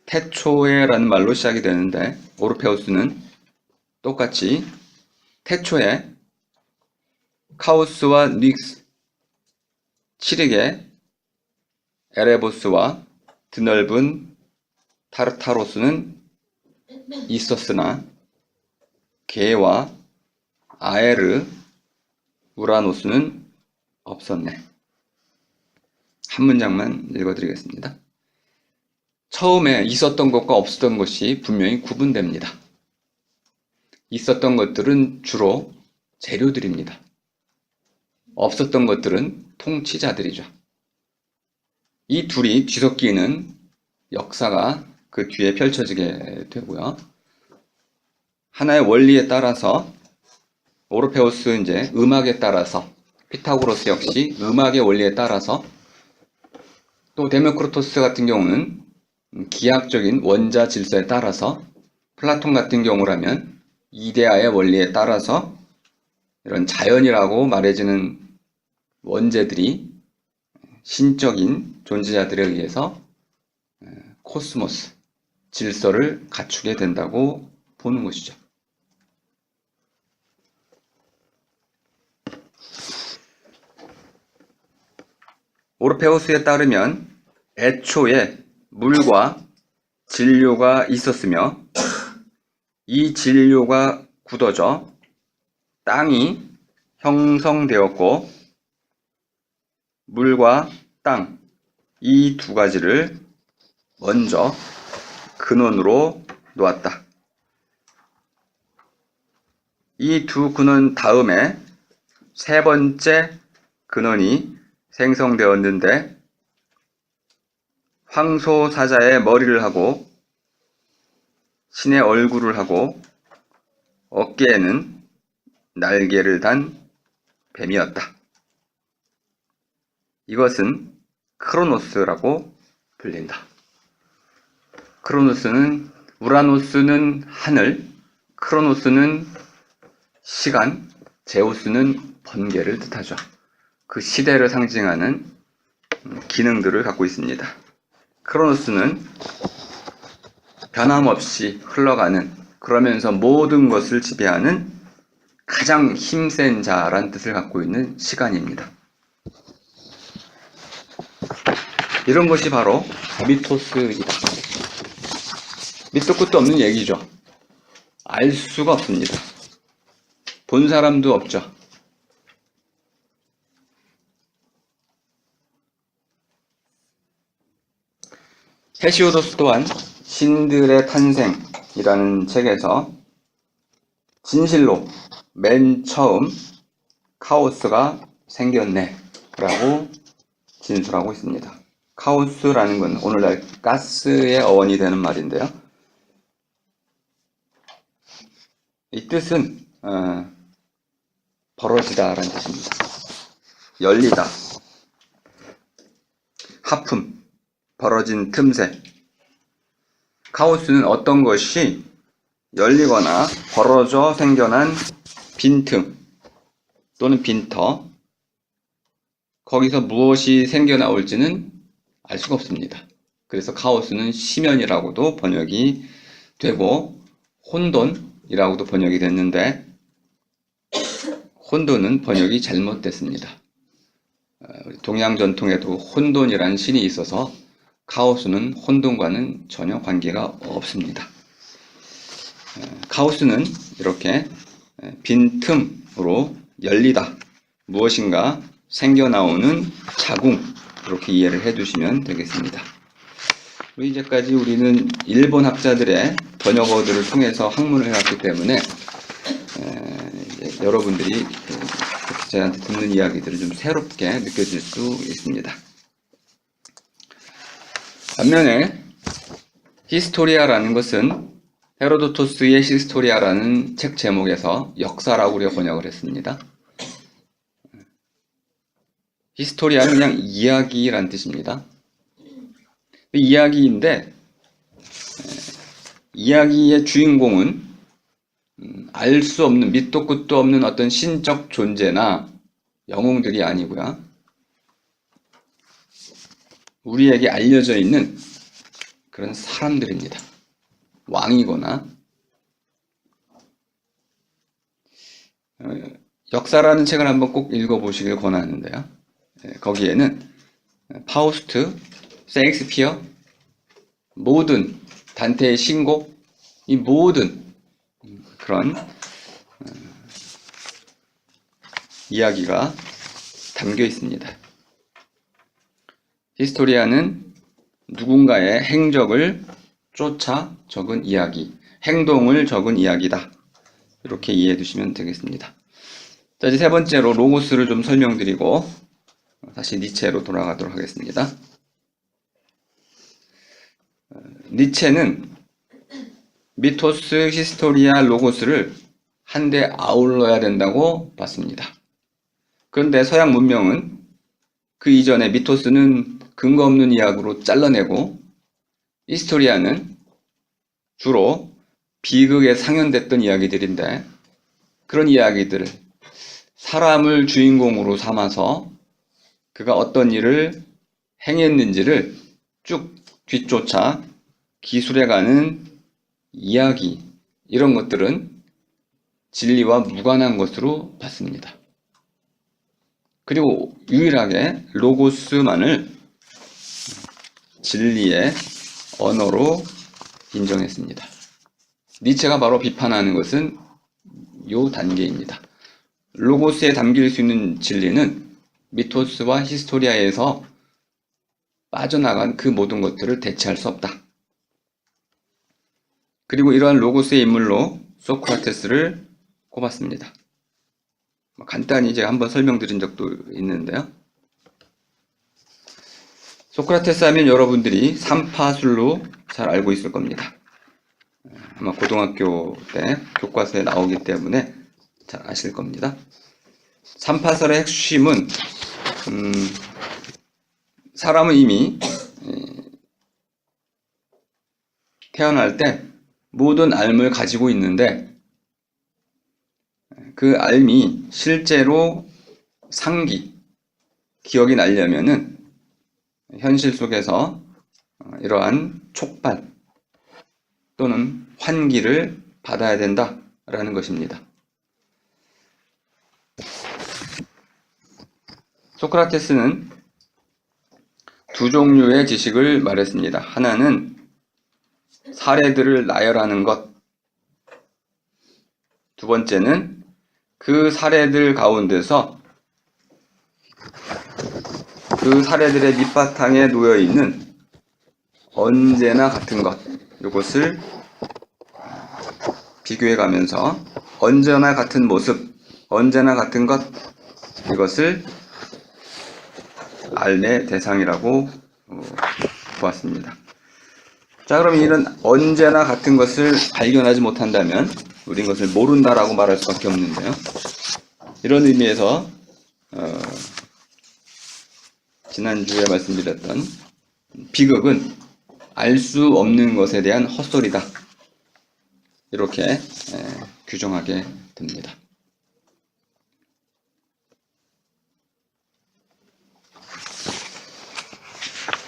태초에라는 말로 시작이 되는데 오르페우스는 똑같이 태초에 카오스와 닉스, 칠흑의 에레보스와 드넓은 타르타로스는 있었으나 게와 아에르, 우라노스는 없었네. 한 문장만 읽어드리겠습니다. 처음에 있었던 것과 없었던 것이 분명히 구분됩니다. 있었던 것들은 주로 재료들입니다. 없었던 것들은 통치자들이죠. 이 둘이 뒤섞이는 역사가 그 뒤에 펼쳐지게 되고요. 하나의 원리에 따라서 오르페우스 이제 음악에 따라서 피타고라스 역시 음악의 원리에 따라서 또 데모크리토스 같은 경우는 기하학적인 원자 질서에 따라서 플라톤 같은 경우라면 이데아의 원리에 따라서 이런 자연이라고 말해지는 원죄들이 신적인 존재자들에 의해서 코스모스, 질서를 갖추게 된다고 보는 것이죠. 오르페우스에 따르면 애초에 물과 진료가 있었으며 이 진료가 굳어져 땅이 형성되었고 물과 땅, 이 두 가지를 먼저 근원으로 놓았다. 이 두 근원 다음에 세 번째 근원이 생성되었는데 황소사자의 머리를 하고 신의 얼굴을 하고 어깨에는 날개를 단 뱀이었다. 이것은 크로노스라고 불린다. 우라노스는 하늘, 크로노스는 시간, 제우스는 번개를 뜻하죠. 그 시대를 상징하는 기능들을 갖고 있습니다. 크로노스는 변함없이 흘러가는, 그러면서 모든 것을 지배하는 가장 힘센 자란 뜻을 갖고 있는 시간입니다. 이런 것이 바로 미토스이다. 밑도 끝도 없는 얘기죠. 알 수가 없습니다. 본 사람도 없죠. 헤시오도스 또한 신들의 탄생이라는 책에서 진실로 맨 처음 카오스가 생겼네 라고 진술하고 있습니다. 카오스라는 건 오늘날 가스의 어원이 되는 말인데요. 이 뜻은 벌어지다 라는 뜻입니다. 열리다, 하품, 벌어진 틈새. 카오스는 어떤 것이 열리거나 벌어져 생겨난 빈틈 또는 빈터, 거기서 무엇이 생겨나올지는 알 수가 없습니다. 그래서 카오스는 심연이라고도 번역이 되고 혼돈이라고도 번역이 됐는데, 혼돈은 번역이 잘못됐습니다. 동양 전통에도 혼돈이라는 신이 있어서 카오스는 혼돈과는 전혀 관계가 없습니다. 카오스는 이렇게 빈틈으로 열리다, 무엇인가 생겨나오는 자궁, 이렇게 이해를 해두시면 되겠습니다. 이제까지 우리는 일본 학자들의 번역어들을 통해서 학문을 해왔기 때문에 여러분들이 저한테 듣는 이야기들을 좀 새롭게 느껴질 수 있습니다. 반면에 히스토리아라는 것은 헤로도토스의 히스토리아라는 책 제목에서 역사라고 우리가 번역을 했습니다. 히스토리아는 그냥 이야기란 뜻입니다. 이야기인데 이야기의 주인공은 알 수 없는, 밑도 끝도 없는 어떤 신적 존재나 영웅들이 아니고요, 우리에게 알려져 있는 그런 사람들입니다. 왕이거나. 역사라는 책을 한번 꼭 읽어보시길 권하는데요, 거기에는 파우스트, 셰익스피어, 모든 단테의 신곡, 이 모든 그런 이야기가 담겨 있습니다. 히스토리아는 누군가의 행적을 쫓아 적은 이야기, 행동을 적은 이야기다. 이렇게 이해해 두시면 되겠습니다. 자, 이제 세 번째로 로고스를 좀 설명드리고 다시 니체로 돌아가도록 하겠습니다. 니체는 미토스, 히스토리아, 로고스를 한데 아울러야 된다고 봤습니다. 그런데 서양 문명은 그 이전에 미토스는 근거 없는 이야기로 잘라내고, 히스토리아는 주로 비극에 상연됐던 이야기들인데, 그런 이야기들을 사람을 주인공으로 삼아서 그가 어떤 일을 행했는지를 쭉 뒤쫓아 기술해가는 이야기, 이런 것들은 진리와 무관한 것으로 봤습니다. 그리고 유일하게 로고스만을 진리의 언어로 인정했습니다. 니체가 바로 비판하는 것은 이 단계입니다. 로고스에 담길 수 있는 진리는 미토스와 히스토리아에서 빠져나간 그 모든 것들을 대체할 수 없다. 그리고 이러한 로고스의 인물로 소크라테스를 꼽았습니다. 간단히 제가 한번 설명드린 적도 있는데요. 소크라테스 하면 여러분들이 삼파술로 잘 알고 있을 겁니다. 아마 고등학교 때 교과서에 나오기 때문에 잘 아실 겁니다. 삼파설의 핵심은 사람은 이미 태어날 때 모든 알을 가지고 있는데 그 알이 실제로 기억이 나려면은 현실 속에서 이러한 촉발 또는 환기를 받아야 된다라는 것입니다. 소크라테스는 두 종류의 지식을 말했습니다. 하나는 사례들을 나열하는 것, 두 번째는 그 사례들 가운데서 그 사례들의 밑바탕에 놓여 있는 언제나 같은 것, 이것을 비교해 가면서 언제나 같은 모습, 언제나 같은 것, 이것을 알의 대상이라고 보았습니다. 자, 그럼 이런 언제나 같은 것을 발견하지 못한다면 우린 것을 모른다라고 말할 수밖에 없는데요. 이런 의미에서 지난주에 말씀드렸던 비극은 알 수 없는 것에 대한 헛소리다, 이렇게 규정하게 됩니다.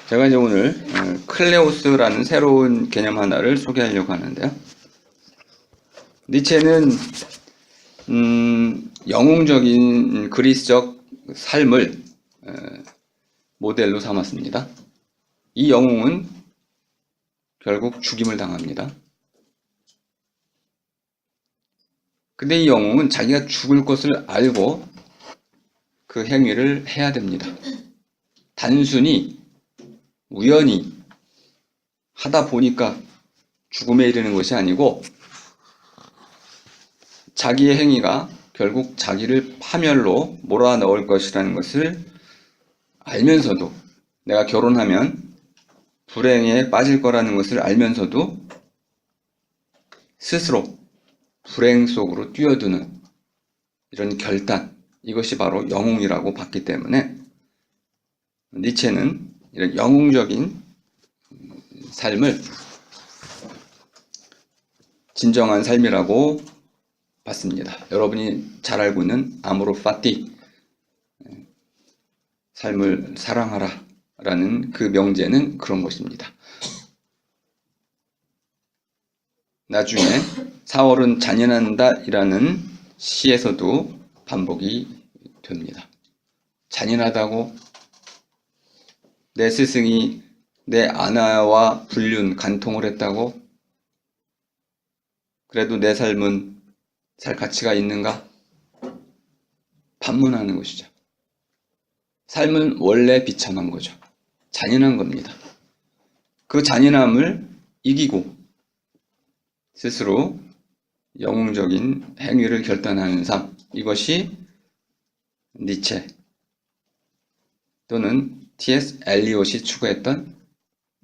제가 이제 오늘 클레오스라는 새로운 개념 하나를 소개하려고 하는데요. 니체는 영웅적인 그리스적 삶을 모델로 삼았습니다. 이 영웅은 결국 죽임을 당합니다. 근데 이 영웅은 자기가 죽을 것을 알고 그 행위를 해야 됩니다. 단순히 우연히 하다 보니까 죽음에 이르는 것이 아니고 자기의 행위가 결국 자기를 파멸로 몰아넣을 것이라는 것을 알면서도, 내가 결혼하면 불행에 빠질 거라는 것을 알면서도 스스로 불행 속으로 뛰어드는 이런 결단, 이것이 바로 영웅이라고 봤기 때문에 니체는 이런 영웅적인 삶을 진정한 삶이라고 봤습니다. 여러분이 잘 알고 있는 아모르 파티, 삶을 사랑하라 라는 그 명제는 그런 것입니다. 나중에 4월은 잔인한다 이라는 시에서도 반복이 됩니다. 잔인하다고? 내 스승이 내 아나와 불륜, 간통을 했다고? 그래도 내 삶은 살 가치가 있는가? 반문하는 것이죠. 삶은 원래 비참한 거죠. 잔인한 겁니다. 그 잔인함을 이기고 스스로 영웅적인 행위를 결단하는 삶, 이것이 니체 또는 T.S. 엘리엇이 추구했던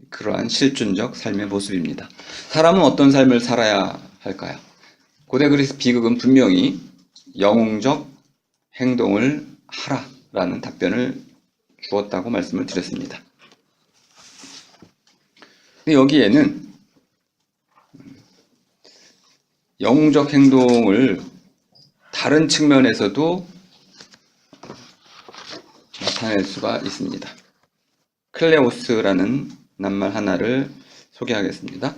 그러한 실존적 삶의 모습입니다. 사람은 어떤 삶을 살아야 할까요? 고대 그리스 비극은 분명히 영웅적 행동을 하라라는 답변을 주었다고 말씀을 드렸습니다. 여기에는 영웅적 행동을 다른 측면에서도 나타낼 수가 있습니다. 클레오스라는 낱말 하나를 소개하겠습니다.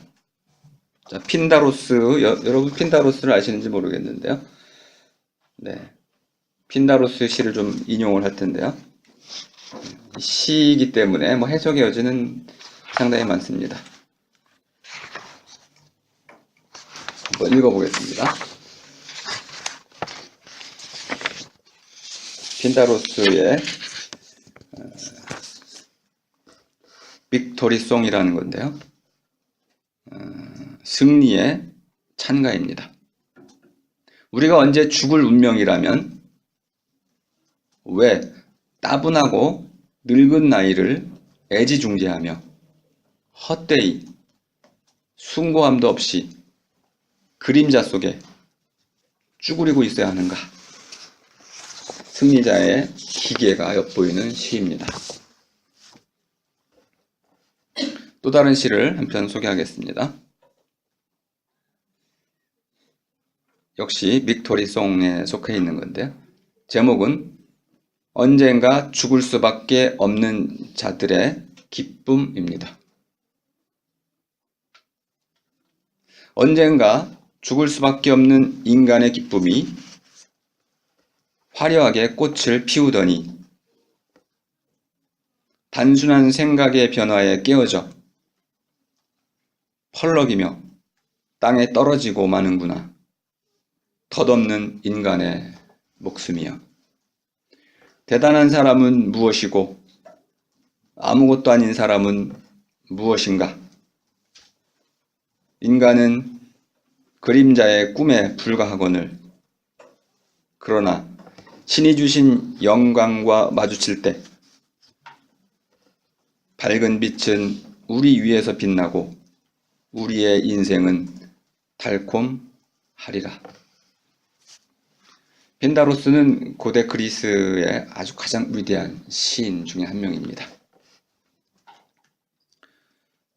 자, 핀다로스, 여러분 핀다로스를 아시는지 모르겠는데요. 네, 핀다로스 시를 좀 인용을 할 텐데요. 시이기 때문에 뭐 해석의 여지는 상당히 많습니다. 한번 읽어보겠습니다. 핀다로스의 빅토리송이라는 건데요. 승리의 찬가입니다. 우리가 언제 죽을 운명이라면 왜 따분하고 늙은 나이를 애지중지하며 헛되이 숭고함도 없이 그림자 속에 쭈그리고 있어야 하는가? 승리자의 기계가 엿보이는 시입니다. 또 다른 시를 한편 소개하겠습니다. 역시 빅토리송에 속해 있는 건데요. 제목은 언젠가 죽을 수밖에 없는 자들의 기쁨입니다. 언젠가 죽을 수밖에 없는 인간의 기쁨이 화려하게 꽃을 피우더니 단순한 생각의 변화에 깨어져 펄럭이며 땅에 떨어지고 마는구나. 덧없는 인간의 목숨이여. 대단한 사람은 무엇이고 아무것도 아닌 사람은 무엇인가? 인간은 그림자의 꿈에 불과하거늘 그러나 신이 주신 영광과 마주칠 때 밝은 빛은 우리 위에서 빛나고 우리의 인생은 달콤하리라. 펜다로스는 고대 그리스의 아주 가장 위대한 시인 중에 한 명입니다.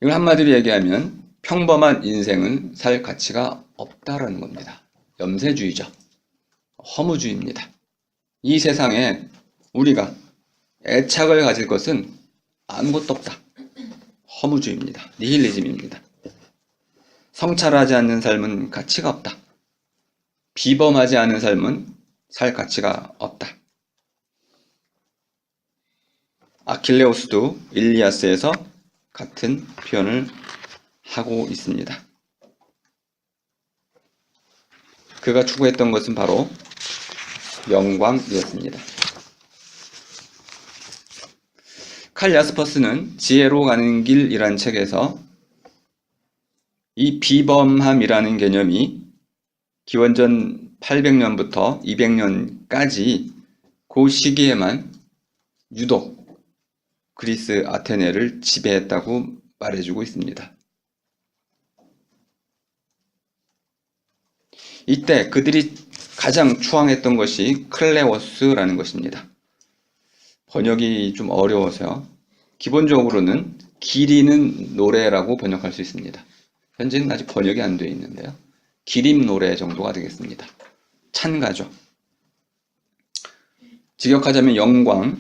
이걸 한마디로 얘기하면 평범한 인생은 살 가치가 없다라는 겁니다. 염세주의죠. 허무주의입니다. 이 세상에 우리가 애착을 가질 것은 아무것도 없다. 허무주의입니다. 니힐리즘입니다. 성찰하지 않는 삶은 가치가 없다. 비범하지 않은 삶은 살 가치가 없다. 아킬레우스도 일리아스에서 같은 표현을 하고 있습니다. 그가 추구했던 것은 바로 영광이었습니다. 칼 야스퍼스는 지혜로 가는 길이란 책에서 이 비범함이라는 개념이 기원전 800년부터 200년까지 그 시기에만 유독 그리스 아테네를 지배했다고 말해주고 있습니다. 이때 그들이 가장 추앙했던 것이 클레오스라는 것입니다. 번역이 좀 어려워서요. 기본적으로는 기리는 노래라고 번역할 수 있습니다. 현재는 아직 번역이 안 되어 있는데요. 기림 노래 정도가 되겠습니다. 찬가죠. 직역하자면 영광,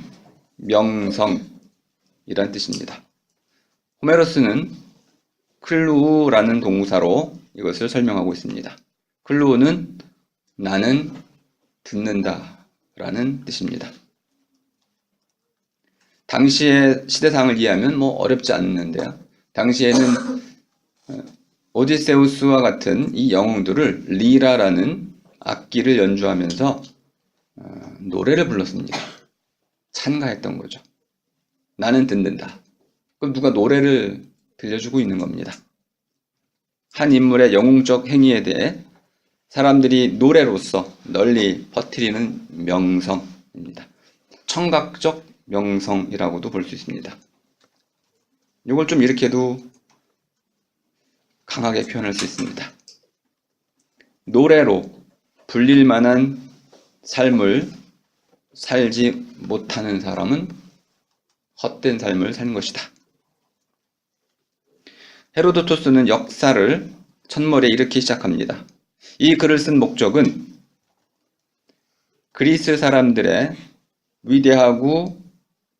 명성이란 뜻입니다. 호메로스는 클루우라는 동사로 이것을 설명하고 있습니다. 클루우는 나는 듣는다 라는 뜻입니다. 당시의 시대상을 이해하면 어렵지 않는데요. 당시에는 오디세우스와 같은 이 영웅들을 리라라는 악기를 연주하면서 노래를 불렀습니다. 찬가했던 거죠. 나는 듣는다. 그럼 누가 노래를 들려주고 있는 겁니다. 한 인물의 영웅적 행위에 대해 사람들이 노래로서 널리 퍼뜨리는 명성입니다. 청각적 명성이라고도 볼 수 있습니다. 이걸 좀 이렇게도 강하게 표현할 수 있습니다. 노래로 불릴 만한 삶을 살지 못하는 사람은 헛된 삶을 사는 것이다. 헤로도토스는 역사를 첫머리에 이렇게 시작합니다. 이 글을 쓴 목적은 그리스 사람들의 위대하고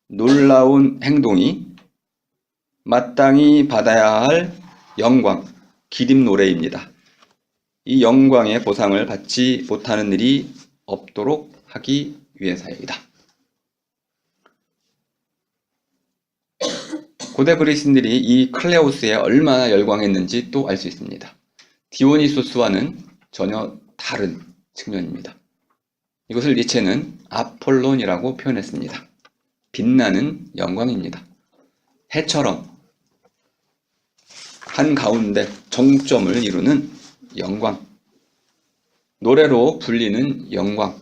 놀라운 행동이 마땅히 받아야 할 영광, 기림 노래입니다. 이 영광의 보상을 받지 못하는 일이 없도록 하기 위해서이다. 고대 그리스인들이 이 클레오스에 얼마나 열광했는지 또 알 수 있습니다. 디오니소스와는 전혀 다른 측면입니다. 이것을 니체는 아폴론이라고 표현했습니다. 빛나는 영광입니다. 해처럼 한가운데 정점을 이루는 영광, 노래로 불리는 영광,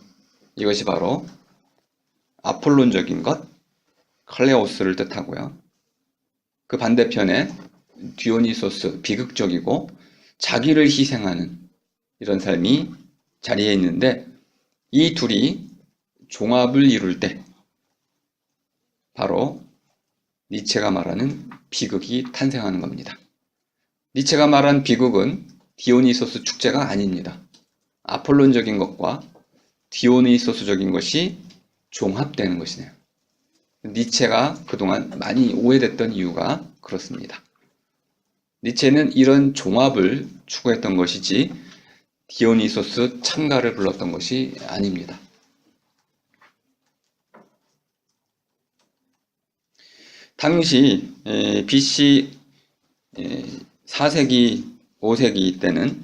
이것이 바로 아폴론적인 것, 클레오스를 뜻하고요. 그 반대편에 디오니소스, 비극적이고 자기를 희생하는 이런 삶이 자리에 있는데 이 둘이 종합을 이룰 때 바로 니체가 말하는 비극이 탄생하는 겁니다. 니체가 말한 비극은 디오니소스 축제가 아닙니다. 아폴론적인 것과 디오니소스적인 것이 종합되는 것이네요. 니체가 그동안 많이 오해됐던 이유가 그렇습니다. 니체는 이런 종합을 추구했던 것이지 디오니소스 참가를 불렀던 것이 아닙니다. 당시 BC 4세기, 5세기 때는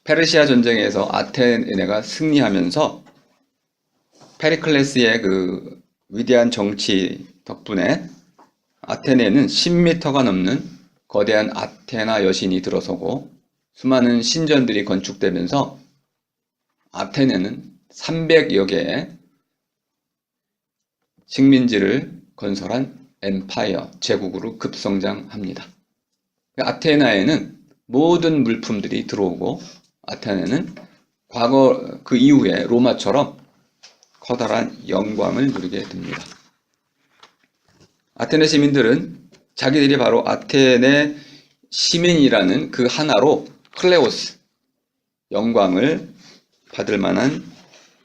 페르시아 전쟁에서 아테네가 승리하면서 페리클레스의 그 위대한 정치 덕분에 아테네는 10m가 넘는 거대한 아테나 여신이 들어서고 수많은 신전들이 건축되면서 아테네는 300여 개의 식민지를 건설한 엠파이어, 제국으로 급성장합니다. 아테나에는 모든 물품들이 들어오고 아테네는 과거 그 이후에 로마처럼 커다란 영광을 누리게 됩니다. 아테네 시민들은 자기들이 바로 아테네 시민이라는 그 하나로 클레오스, 영광을 받을 만한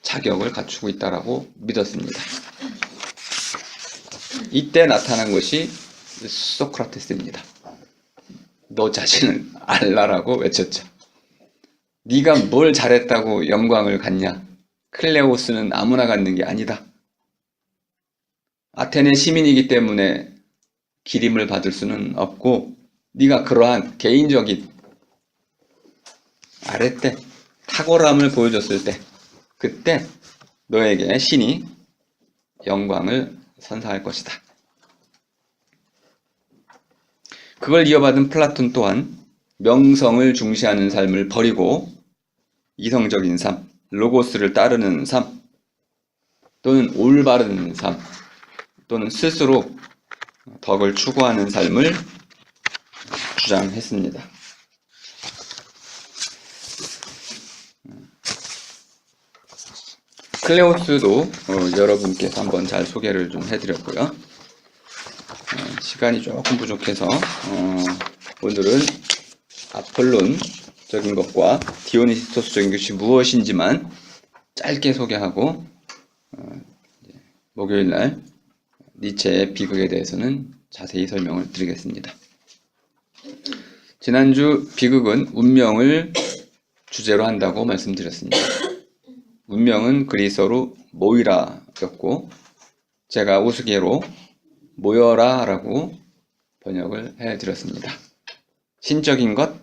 자격을 갖추고 있다고 믿었습니다. 이때 나타난 것이 소크라테스입니다. 너 자신은 알라라고 외쳤죠. 네가 뭘 잘했다고 영광을 갖냐? 클레오스는 아무나 갖는 게 아니다. 아테네 시민이기 때문에 기림을 받을 수는 없고 네가 그러한 개인적인 아랫대, 탁월함을 보여줬을 때 그때 너에게 신이 영광을 선사할 것이다. 그걸 이어받은 플라톤 또한 명성을 중시하는 삶을 버리고 이성적인 삶, 로고스를 따르는 삶, 또는 올바른 삶, 또는 스스로 덕을 추구하는 삶을 주장했습니다. 클레오스도 여러분께서 한번 잘 소개를 좀 해드렸고요. 시간이 조금 부족해서 오늘은 아폴론적인 것과 디오니소스적인 것이 무엇인지만 짧게 소개하고 목요일날 니체의 비극에 대해서는 자세히 설명을 드리겠습니다. 지난주 비극은 운명을 주제로 한다고 말씀드렸습니다. 운명은 그리스어로 모이라였고 제가 우스개로 모여라 라고 번역을 해드렸습니다. 신적인 것,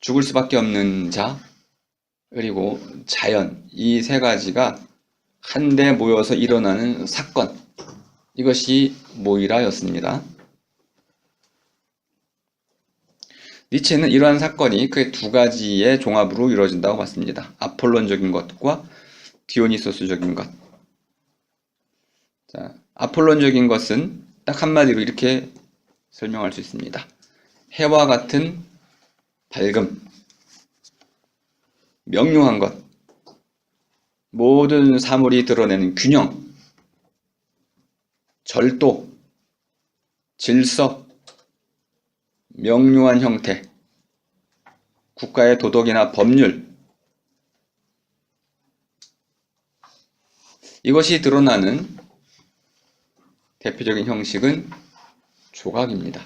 죽을 수밖에 없는 자, 그리고 자연, 이 세 가지가 한데 모여서 일어나는 사건, 이것이 모이라였습니다. 니체는 이러한 사건이 그 두 가지의 종합으로 이루어진다고 봤습니다. 아폴론적인 것과 디오니소스적인 것. 자, 아폴론적인 것은 딱 한마디로 이렇게 설명할 수 있습니다. 해와 같은 밝음, 명료한 것, 모든 사물이 드러내는 균형, 절도, 질서, 명료한 형태, 국가의 도덕이나 법률, 이것이 드러나는 대표적인 형식은 조각입니다.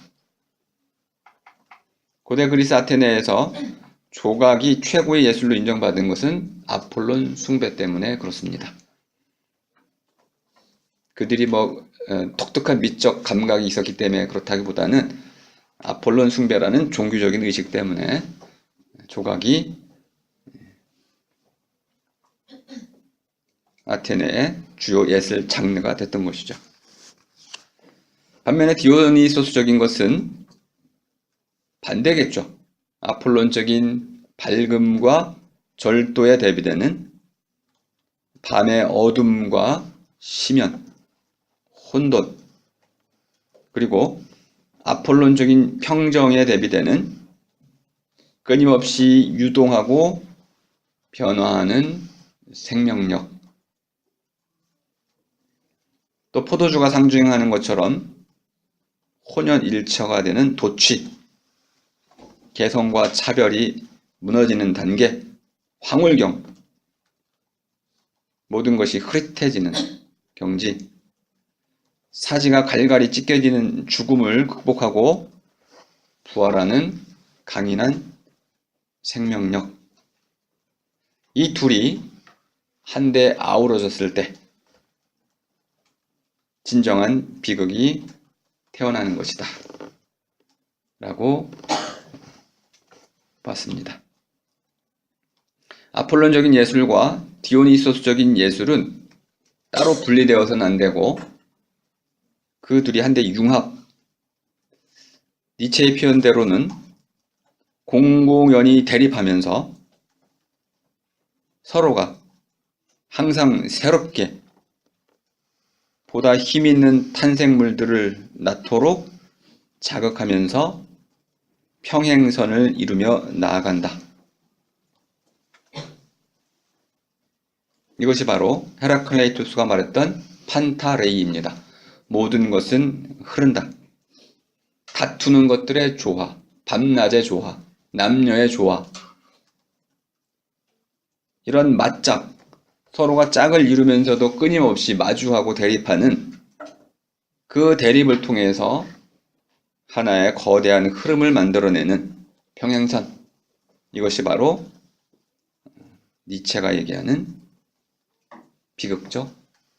고대 그리스 아테네에서 조각이 최고의 예술로 인정받은 것은 아폴론 숭배 때문에 그렇습니다. 그들이 독특한 미적 감각이 있었기 때문에 그렇다기보다는 아폴론 숭배라는 종교적인 의식 때문에 조각이 아테네의 주요 예술 장르가 됐던 것이죠. 반면에 디오니소스적인 것은 반대겠죠. 아폴론적인 밝음과 절도에 대비되는 밤의 어둠과 심연, 혼돈, 그리고 아폴론적인 평정에 대비되는 끊임없이 유동하고 변화하는 생명력, 또 포도주가 상징하는 것처럼 혼연일처가 되는 도취, 개성과 차별이 무너지는 단계, 황홀경, 모든 것이 흐릿해지는 경지, 사지가 갈갈이 찢겨지는 죽음을 극복하고 부활하는 강인한 생명력. 이 둘이 한데 아우러졌을 때 진정한 비극이 태어나는 것이다 라고 봤습니다. 아폴론적인 예술과 디오니소스적인 예술은 따로 분리되어서는 안 되고 그 둘이 한데 융합, 니체의 표현대로는 공공연히 대립하면서 서로가 항상 새롭게 보다 힘있는 탄생물들을 낳도록 자극하면서 평행선을 이루며 나아간다. 이것이 바로 헤라클레이토스가 말했던 판타레이입니다. 모든 것은 흐른다. 다투는 것들의 조화, 밤낮의 조화, 남녀의 조화, 이런 맞짝, 서로가 짝을 이루면서도 끊임없이 마주하고 대립하는 그 대립을 통해서 하나의 거대한 흐름을 만들어내는 평행선, 이것이 바로 니체가 얘기하는 비극적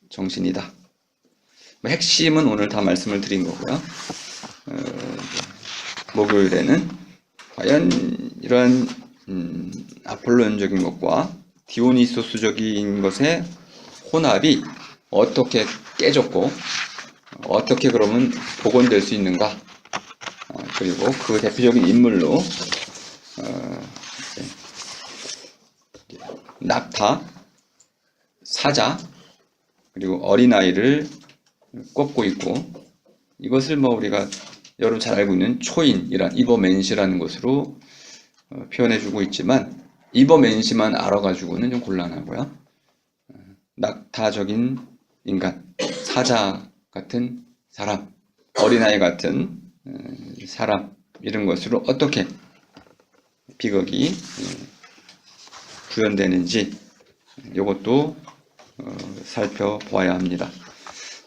정신이다. 핵심은 오늘 다 말씀을 드린 거고요. 목요일에는 과연 이런 아폴론적인 것과 디오니소스적인 것의 혼합이 어떻게 깨졌고 어떻게 그러면 복원될 수 있는가, 그리고 그 대표적인 인물로 낙타, 사자, 그리고 어린아이를 꼽고 있고, 이것을 우리가 여러분 잘 알고 있는 초인이란 이버맨시라는 것으로 표현해주고 있지만, 이버맨시만 알아가지고는 좀 곤란하고요. 낙타적인 인간, 사자 같은 사람, 어린아이 같은 사람, 이런 것으로 어떻게 비극이 구현되는지 이것도 살펴보아야 합니다.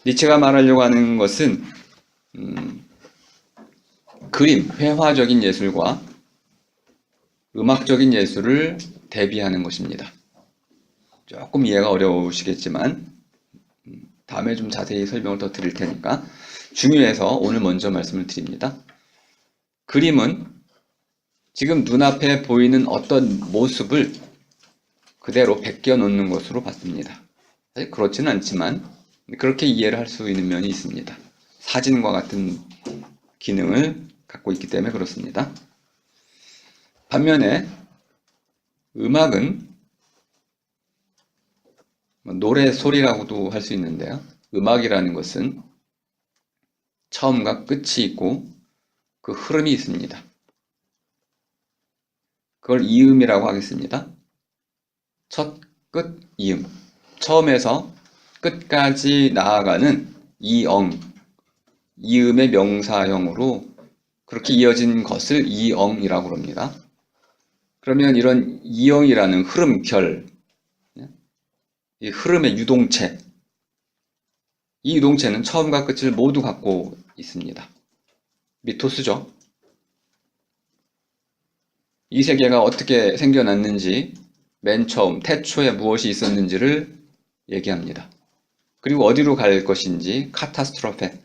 니체가 말하려고 하는 것은 그림, 회화적인 예술과 음악적인 예술을 대비하는 것입니다. 조금 이해가 어려우시겠지만 다음에 좀 자세히 설명을 더 드릴 테니까 중요해서 오늘 먼저 말씀을 드립니다. 그림은 지금 눈앞에 보이는 어떤 모습을 그대로 베껴 놓는 것으로 봤습니다. 사실 그렇지는 않지만 그렇게 이해를 할 수 있는 면이 있습니다. 사진과 같은 기능을 갖고 있기 때문에 그렇습니다. 반면에 음악은 노래 소리라고도 할 수 있는데요. 음악이라는 것은 처음과 끝이 있고 그 흐름이 있습니다. 그걸 이음이라고 하겠습니다. 첫, 끝, 이음. 처음에서 끝까지 나아가는 이엉, 이음의 명사형으로 그렇게 이어진 것을 이엉이라고 합니다. 그러면 이런 이엉이라는 흐름결, 이 흐름의 유동체, 이 유동체는 처음과 끝을 모두 갖고 있습니다. 미토스죠. 이 세계가 어떻게 생겨났는지, 맨 처음 태초에 무엇이 있었는지를 얘기합니다. 그리고 어디로 갈 것인지 카타스트로페,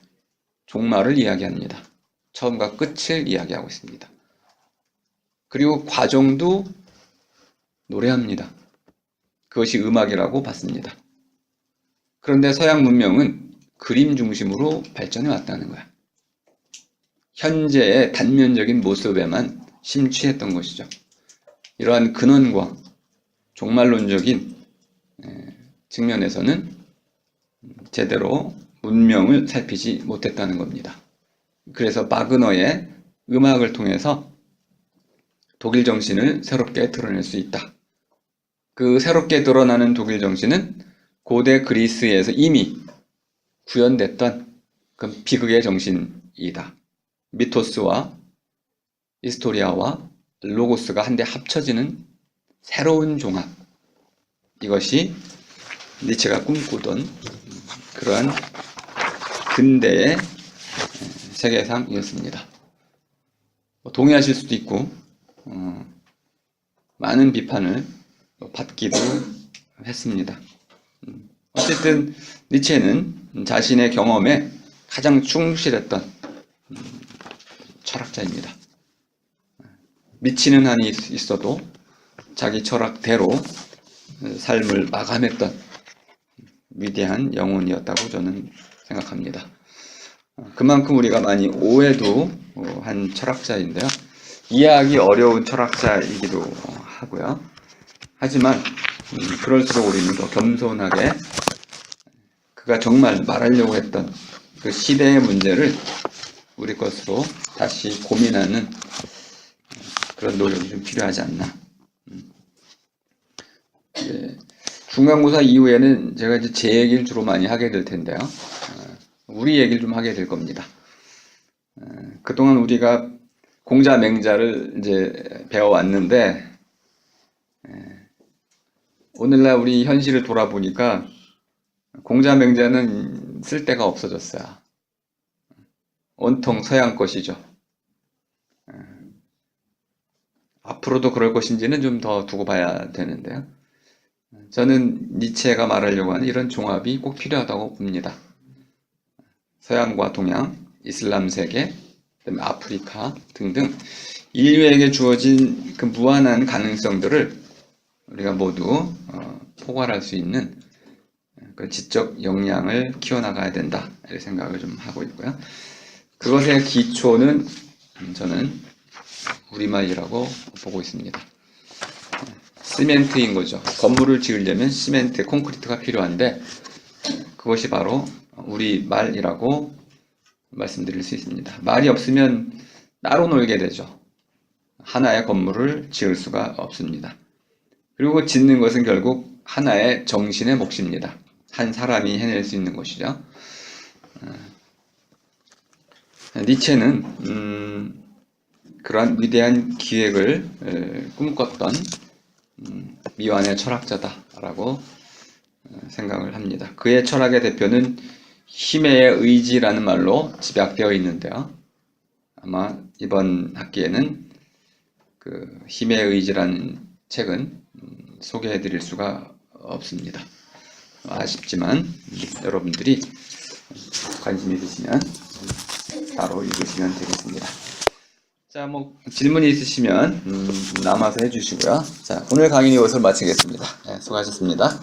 종말을 이야기합니다. 처음과 끝을 이야기하고 있습니다. 그리고 과정도 노래합니다. 그것이 음악이라고 봤습니다. 그런데 서양 문명은 그림 중심으로 발전해 왔다는 거야. 현재의 단면적인 모습에만 심취했던 것이죠. 이러한 근원과 종말론적인 측면에서는 제대로 문명을 살피지 못했다는 겁니다. 그래서 바그너의 음악을 통해서 독일 정신을 새롭게 드러낼 수 있다. 그 새롭게 드러나는 독일 정신은 고대 그리스에서 이미 구현됐던 그 비극의 정신이다. 미토스와 히스토리아와 로고스가 한데 합쳐지는 새로운 종합. 이것이 니체가 꿈꾸던 그러한 근대의 세계상이었습니다. 동의하실 수도 있고 많은 비판을 받기도 했습니다. 어쨌든 니체는 자신의 경험에 가장 충실했던 철학자입니다. 미치는 한이 있어도 자기 철학대로 삶을 마감했던 위대한 영혼이었다고 저는 생각합니다. 그만큼 우리가 많이 오해도 한 철학자인데요. 이해하기 어려운 철학자이기도 하고요. 하지만 그럴수록 우리는 더 겸손하게 그가 정말 말하려고 했던 그 시대의 문제를 우리 것으로 다시 고민하는 그런 노력이 좀 필요하지 않나. 중간고사 이후에는 제가 이제 제 얘기를 주로 많이 하게 될 텐데요. 우리 얘기를 좀 하게 될 겁니다. 그동안 우리가 공자맹자를 이제 배워왔는데, 오늘날 우리 현실을 돌아보니까 공자맹자는 쓸데가 없어졌어요. 온통 서양 것이죠. 앞으로도 그럴 것인지는 좀 더 두고 봐야 되는데요. 저는 니체가 말하려고 하는 이런 종합이 꼭 필요하다고 봅니다. 서양과 동양, 이슬람 세계, 그다음에 아프리카 등등 인류에게 주어진 그 무한한 가능성들을 우리가 모두 포괄할 수 있는 그 지적 역량을 키워나가야 된다 이렇게 생각을 좀 하고 있고요. 그것의 기초는 저는 우리말이라고 보고 있습니다. 시멘트인 거죠. 건물을 지으려면 시멘트, 콘크리트가 필요한데 그것이 바로 우리말이라고 말씀드릴 수 있습니다. 말이 없으면 따로 놀게 되죠. 하나의 건물을 지을 수가 없습니다. 그리고 짓는 것은 결국 하나의 정신의 몫입니다. 한 사람이 해낼 수 있는 것이죠. 니체는 그러한 위대한 기획을 꿈꿨던 미완의 철학자다라고 생각을 합니다. 그의 철학의 대표는 힘의 의지라는 말로 집약되어 있는데요. 아마 이번 학기에는 그 힘의 의지라는 책은 소개해 드릴 수가 없습니다. 아쉽지만 여러분들이 관심 있으시면 바로 읽으시면 되겠습니다. 자, 뭐 질문이 있으시면 남아서 해주시고요. 자, 오늘 강의는 이것을 마치겠습니다. 네, 수고하셨습니다.